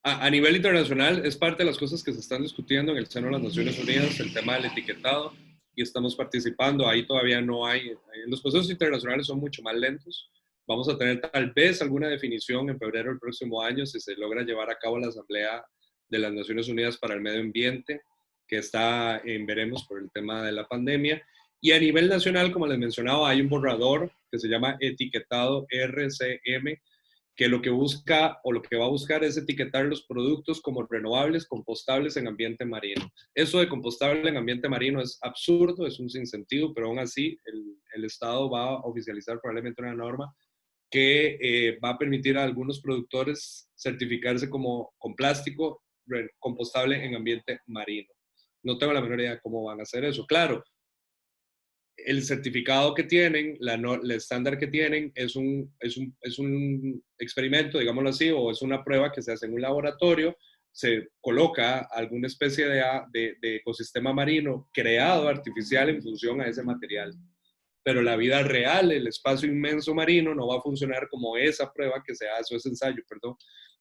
A nivel internacional, es parte de las cosas que se están discutiendo en el seno de las Naciones Unidas, el tema del etiquetado, y estamos participando. Ahí todavía no hay, los procesos internacionales son mucho más lentos. Vamos a tener tal vez alguna definición en febrero del próximo año si se logra llevar a cabo la Asamblea de las Naciones Unidas para el Medio Ambiente, que está en veremos por el tema de la pandemia. Y a nivel nacional, como les mencionaba, hay un borrador que se llama Etiquetado RCM, que lo que busca o lo que va a buscar es etiquetar los productos como renovables, compostables en ambiente marino. Eso de compostable en ambiente marino es absurdo, es un sinsentido, pero aún así el Estado va a oficializar probablemente una norma que va a permitir a algunos productores certificarse como con plástico compostable en ambiente marino. No tengo la menor idea de cómo van a hacer eso. Claro, el certificado que tienen, el estándar que tienen es un experimento, digámoslo así, o es una prueba que se hace en un laboratorio, se coloca alguna especie de ecosistema marino creado artificial en función a ese material. Pero la vida real, el espacio inmenso marino, no va a funcionar como esa prueba que se hace, o ese ensayo, perdón,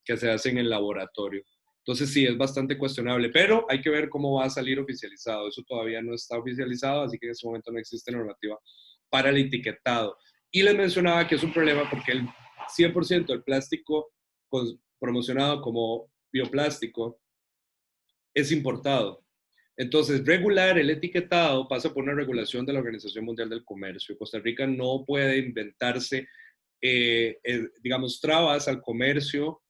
que se hace en el laboratorio. Entonces sí, es bastante cuestionable, pero hay que ver cómo va a salir oficializado. Eso todavía no está oficializado, así que en este momento no existe normativa para el etiquetado. Y les mencionaba que es un problema porque el 100% del plástico promocionado como bioplástico es importado. Entonces, regular el etiquetado pasa por una regulación de la Organización Mundial del Comercio. Costa Rica no puede inventarse, digamos, trabas al comercio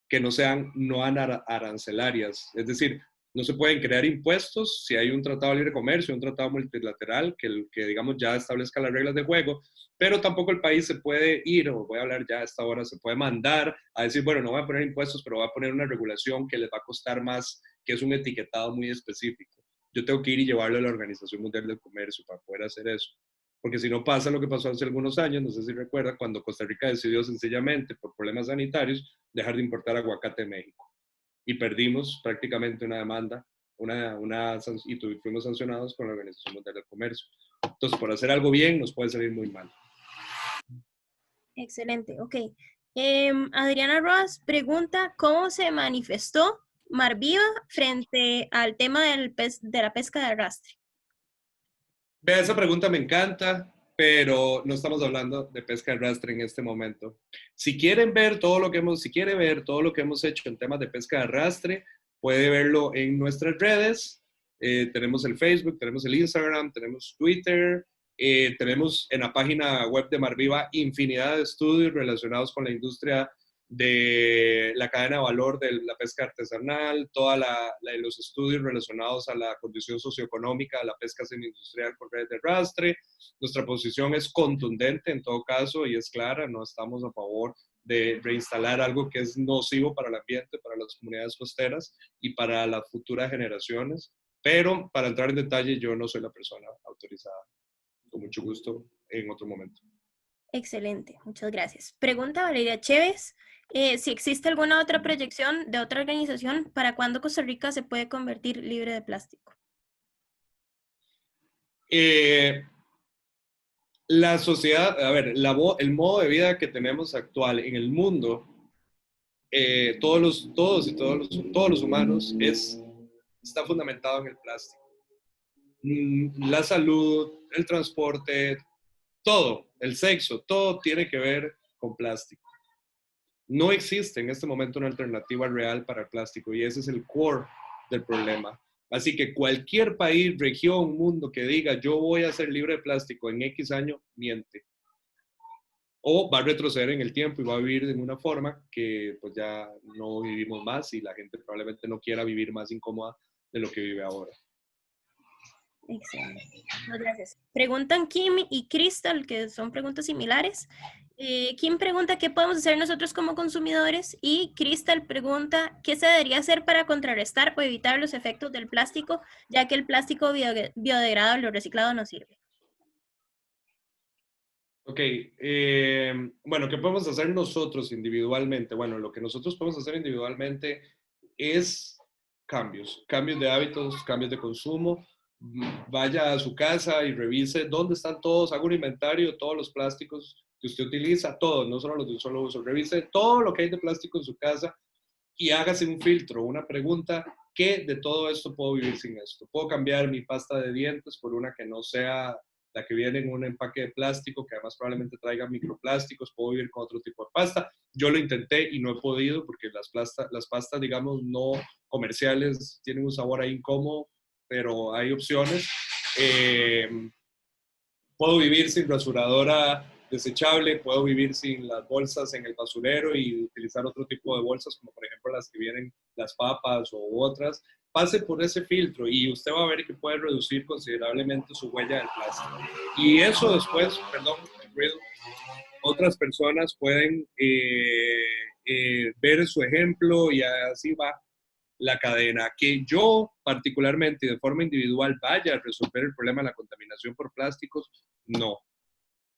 que no sean no arancelarias. Es decir, no se pueden crear impuestos si hay un tratado de libre comercio, un tratado multilateral que digamos, ya establezca las reglas de juego, pero tampoco el país se puede ir, o voy a hablar ya a esta hora, se puede mandar a decir, bueno, no voy a poner impuestos, pero voy a poner una regulación que les va a costar más, que es un etiquetado muy específico. Yo tengo que ir y llevarlo a la Organización Mundial del Comercio para poder hacer eso. Porque si no pasa lo que pasó hace algunos años, no sé si recuerda, cuando Costa Rica decidió sencillamente, por problemas sanitarios, dejar de importar aguacate de México. Y perdimos prácticamente una demanda y fuimos sancionados con la Organización Mundial del Comercio. Entonces, por hacer algo bien, nos puede salir muy mal. Excelente, ok. Adriana Roas pregunta, ¿cómo se manifestó Marviva frente al tema de la pesca de arrastre? Vea, esa pregunta me encanta, pero no estamos hablando de pesca de arrastre en este momento. Si quiere ver todo lo que hemos hecho en temas de pesca de arrastre, puede verlo en nuestras redes. Tenemos el Facebook, tenemos el Instagram, tenemos Twitter, tenemos en la página web de Marviva infinidad de estudios relacionados con la industria de la cadena de valor de la pesca artesanal, los estudios relacionados a la condición socioeconómica de la pesca semi-industrial por redes de arrastre. Nuestra posición es contundente en todo caso y es clara, no estamos a favor de reinstalar algo que es nocivo para el ambiente, para las comunidades costeras y para las futuras generaciones. Pero para entrar en detalle, yo no soy la persona autorizada. Con mucho gusto en otro momento. Excelente, muchas gracias. Pregunta Valeria Chévez, si existe alguna otra proyección de otra organización para cuándo Costa Rica se puede convertir libre de plástico. La sociedad, a ver, el modo de vida que tenemos actual en el mundo, todos los humanos, está fundamentado en el plástico. La salud, el transporte, todo, el sexo, todo tiene que ver con plástico. No existe en este momento una alternativa real para el plástico y ese es el core del problema. Así que cualquier país, región, mundo que diga yo voy a ser libre de plástico en X año, miente. O va a retroceder en el tiempo y va a vivir de una forma que pues ya no vivimos más y la gente probablemente no quiera vivir más incómoda de lo que vive ahora. Excelente, muchas gracias. Preguntan Kim y Crystal, que son preguntas similares. Kim pregunta qué podemos hacer nosotros como consumidores y Crystal pregunta qué se debería hacer para contrarrestar o evitar los efectos del plástico, ya que el plástico biodegradable o reciclado no sirve. Ok, bueno, ¿qué podemos hacer nosotros individualmente? Bueno, lo que nosotros podemos hacer individualmente es cambios de hábitos, cambios de consumo. Vaya a su casa y revise dónde están todos, haga un inventario de todos los plásticos que usted utiliza, todos, no solo los de un solo uso, revise todo lo que hay de plástico en su casa y hágase un filtro, una pregunta, ¿qué de todo esto puedo vivir sin esto? ¿Puedo cambiar mi pasta de dientes por una que no sea la que viene en un empaque de plástico, que además probablemente traiga microplásticos? ¿Puedo vivir con otro tipo de pasta? Yo lo intenté y no he podido porque las pastas, digamos, no comerciales tienen un sabor ahí incómodo, pero hay opciones. Puedo vivir sin rasuradora desechable, puedo vivir sin las bolsas en el basurero y utilizar otro tipo de bolsas, como por ejemplo las que vienen las papas u otras. Pase por ese filtro y usted va a ver que puede reducir considerablemente su huella del plástico. Y eso después, perdón, el ruido, otras personas pueden ver su ejemplo y así va la cadena. Que yo particularmente y de forma individual vaya a resolver el problema de la contaminación por plásticos, no.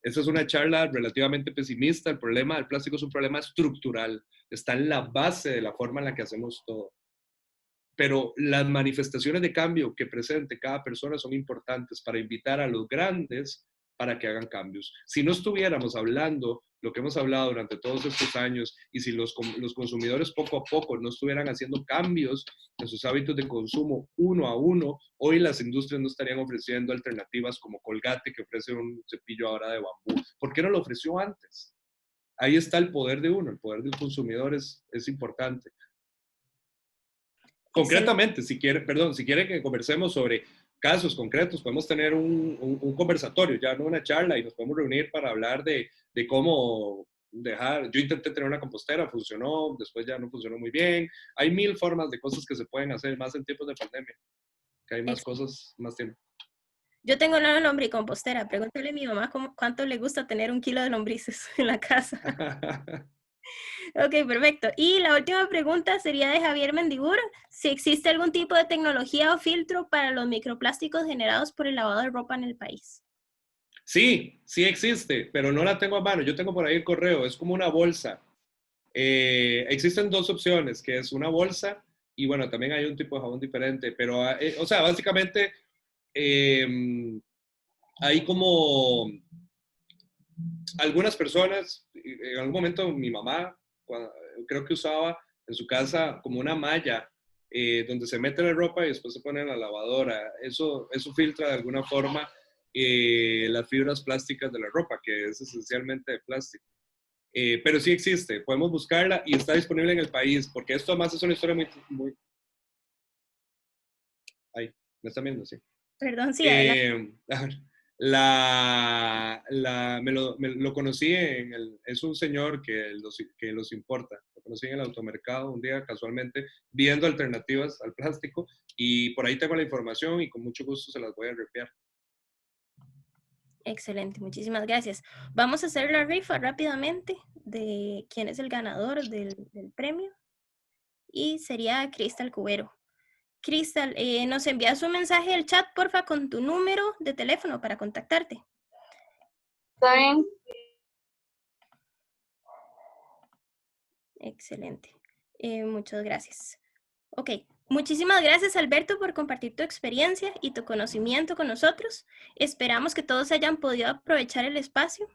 Esa es una charla relativamente pesimista. El problema del plástico es un problema estructural. Está en la base de la forma en la que hacemos todo. Pero las manifestaciones de cambio que presente cada persona son importantes para invitar a los grandes para que hagan cambios. Si no estuviéramos hablando lo que hemos hablado durante todos estos años y si los consumidores poco a poco no estuvieran haciendo cambios en sus hábitos de consumo uno a uno, hoy las industrias no estarían ofreciendo alternativas como Colgate, que ofrece un cepillo ahora de bambú. ¿Por qué no lo ofreció antes? Ahí está el poder de uno, el poder del consumidor es importante. Concretamente, si quieren que conversemos sobre casos concretos, podemos tener un conversatorio, ya no una charla, y nos podemos reunir para hablar de cómo dejar. Yo intenté tener una compostera, funcionó, después ya no funcionó muy bien. Hay 1000 formas de cosas que se pueden hacer, más en tiempos de pandemia, que hay más cosas, más tiempo. Yo tengo una lombricompostera, pregúntale a mi mamá cuánto le gusta tener 1 kilo de lombrices en la casa. Ok, perfecto. Y la última pregunta sería de Javier Mendibur, si existe algún tipo de tecnología o filtro para los microplásticos generados por el lavado de ropa en el país. Sí, sí existe, pero no la tengo a mano. Yo tengo por ahí el correo, es como una bolsa. Existen 2 opciones, que es una bolsa y bueno, también hay un tipo de jabón diferente, pero, o sea, básicamente hay como algunas personas, en algún momento mi mamá, creo que usaba en su casa como una malla donde se mete la ropa y después se pone en la lavadora. Eso filtra de alguna forma las fibras plásticas de la ropa, que es esencialmente de plástico. Pero sí existe, podemos buscarla y está disponible en el país, porque esto además es una historia muy... Ahí, ¿me están viendo? Sí. Perdón, sí, adelante. Eh, me lo conocí es un señor que los importa. Lo conocí en el automercado un día casualmente viendo alternativas al plástico y por ahí tengo la información y con mucho gusto se las voy a repear. Excelente, muchísimas gracias. Vamos a hacer la rifa rápidamente de quién es el ganador del premio y sería Cristal Cubero. Cristal, nos envías un mensaje al chat, porfa, con tu número de teléfono para contactarte. ¿Está bien? Excelente. Muchas gracias. Ok, muchísimas gracias Alberto por compartir tu experiencia y tu conocimiento con nosotros. Esperamos que todos hayan podido aprovechar el espacio.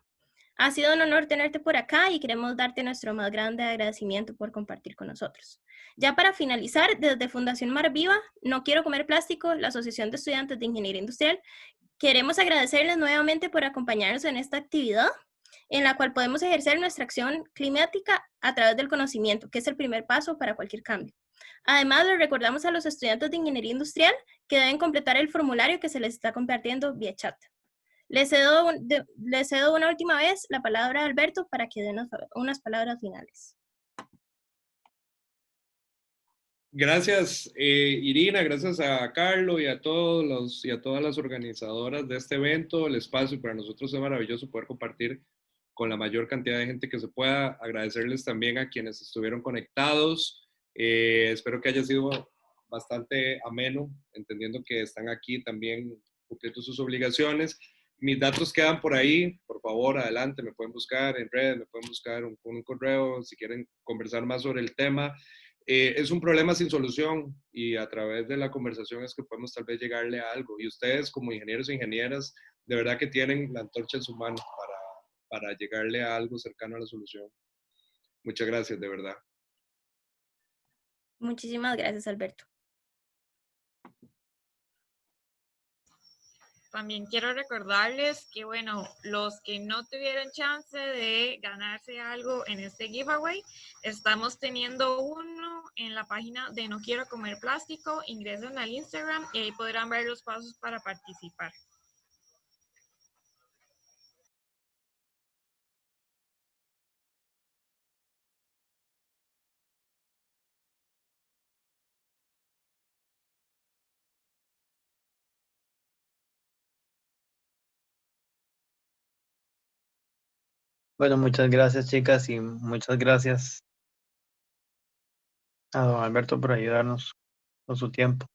Ha sido un honor tenerte por acá y queremos darte nuestro más grande agradecimiento por compartir con nosotros. Ya para finalizar, desde Fundación Mar Viva, No Quiero Comer Plástico, la Asociación de Estudiantes de Ingeniería Industrial, queremos agradecerles nuevamente por acompañarnos en esta actividad en la cual podemos ejercer nuestra acción climática a través del conocimiento, que es el primer paso para cualquier cambio. Además, les recordamos a los estudiantes de Ingeniería Industrial que deben completar el formulario que se les está compartiendo vía chat. Les cedo una última vez la palabra a Alberto para que dé unas palabras finales. Gracias, Irina, gracias a Carlos y a y a todas las organizadoras de este evento. El espacio para nosotros es maravilloso poder compartir con la mayor cantidad de gente que se pueda. Agradecerles también a quienes estuvieron conectados. Espero que haya sido bastante ameno, entendiendo que están aquí también cumpliendo sus obligaciones. Mis datos quedan por ahí. Por favor, adelante, me pueden buscar en redes, me pueden buscar con un correo si quieren conversar más sobre el tema. Es un problema sin solución y a través de la conversación es que podemos tal vez llegarle a algo. Y ustedes como ingenieros e ingenieras, de verdad que tienen la antorcha en su mano para llegarle a algo cercano a la solución. Muchas gracias, de verdad. Muchísimas gracias, Alberto. También quiero recordarles que, bueno, los que no tuvieron chance de ganarse algo en este giveaway, estamos teniendo uno en la página de No Quiero Comer Plástico. Ingresen al Instagram y ahí podrán ver los pasos para participar. Bueno, muchas gracias, chicas, y muchas gracias a don Alberto por ayudarnos con su tiempo.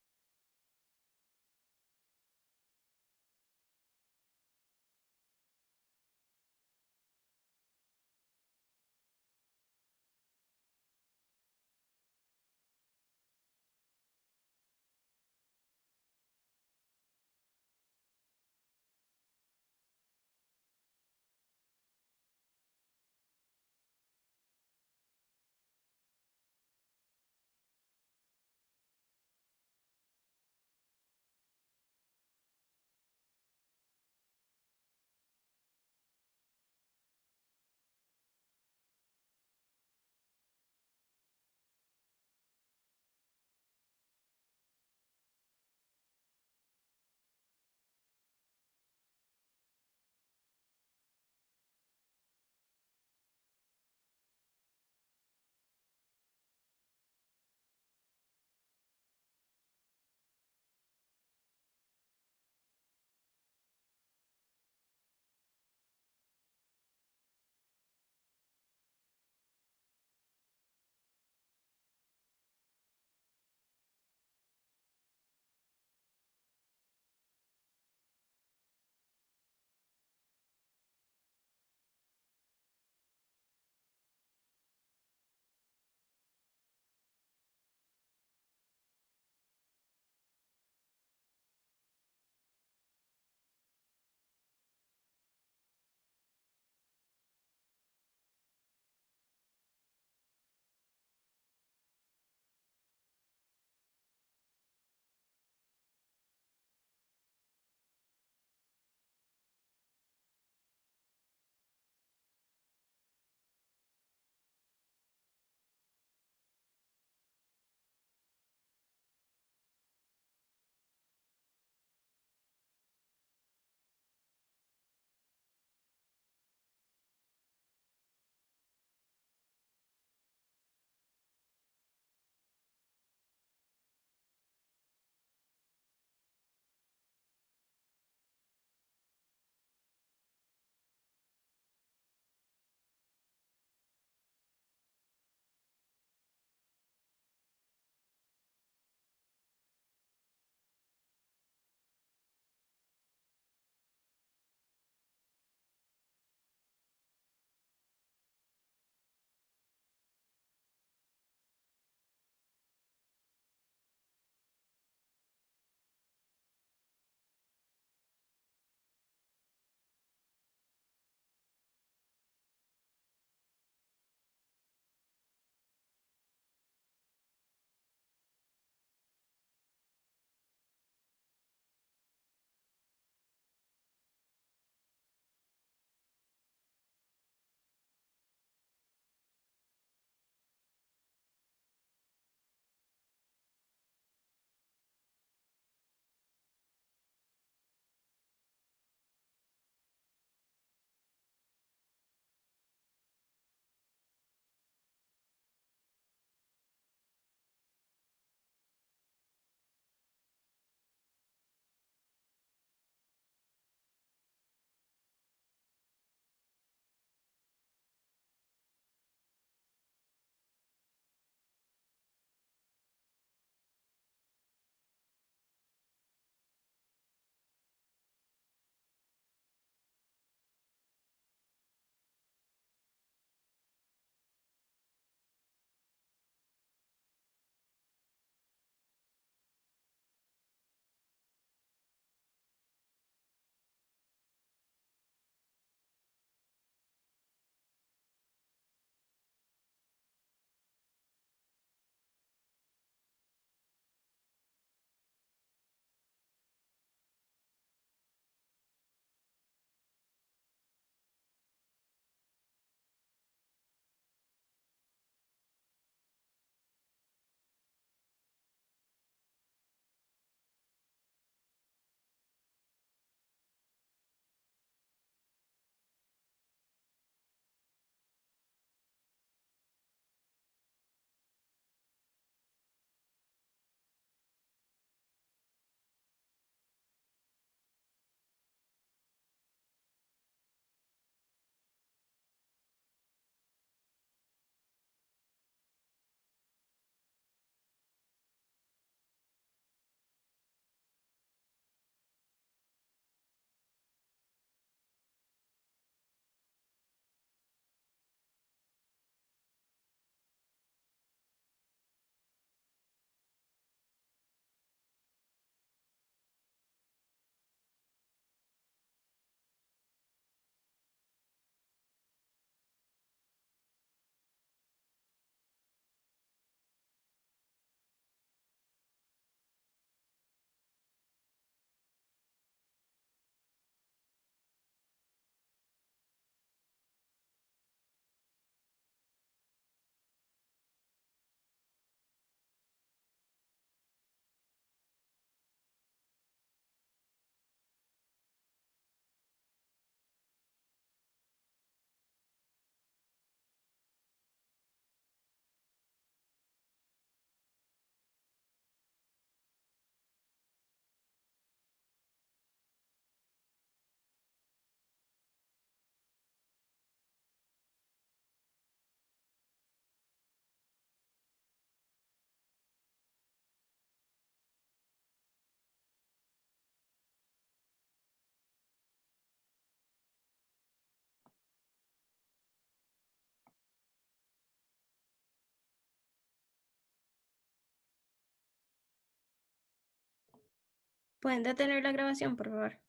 ¿Pueden detener la grabación, por favor?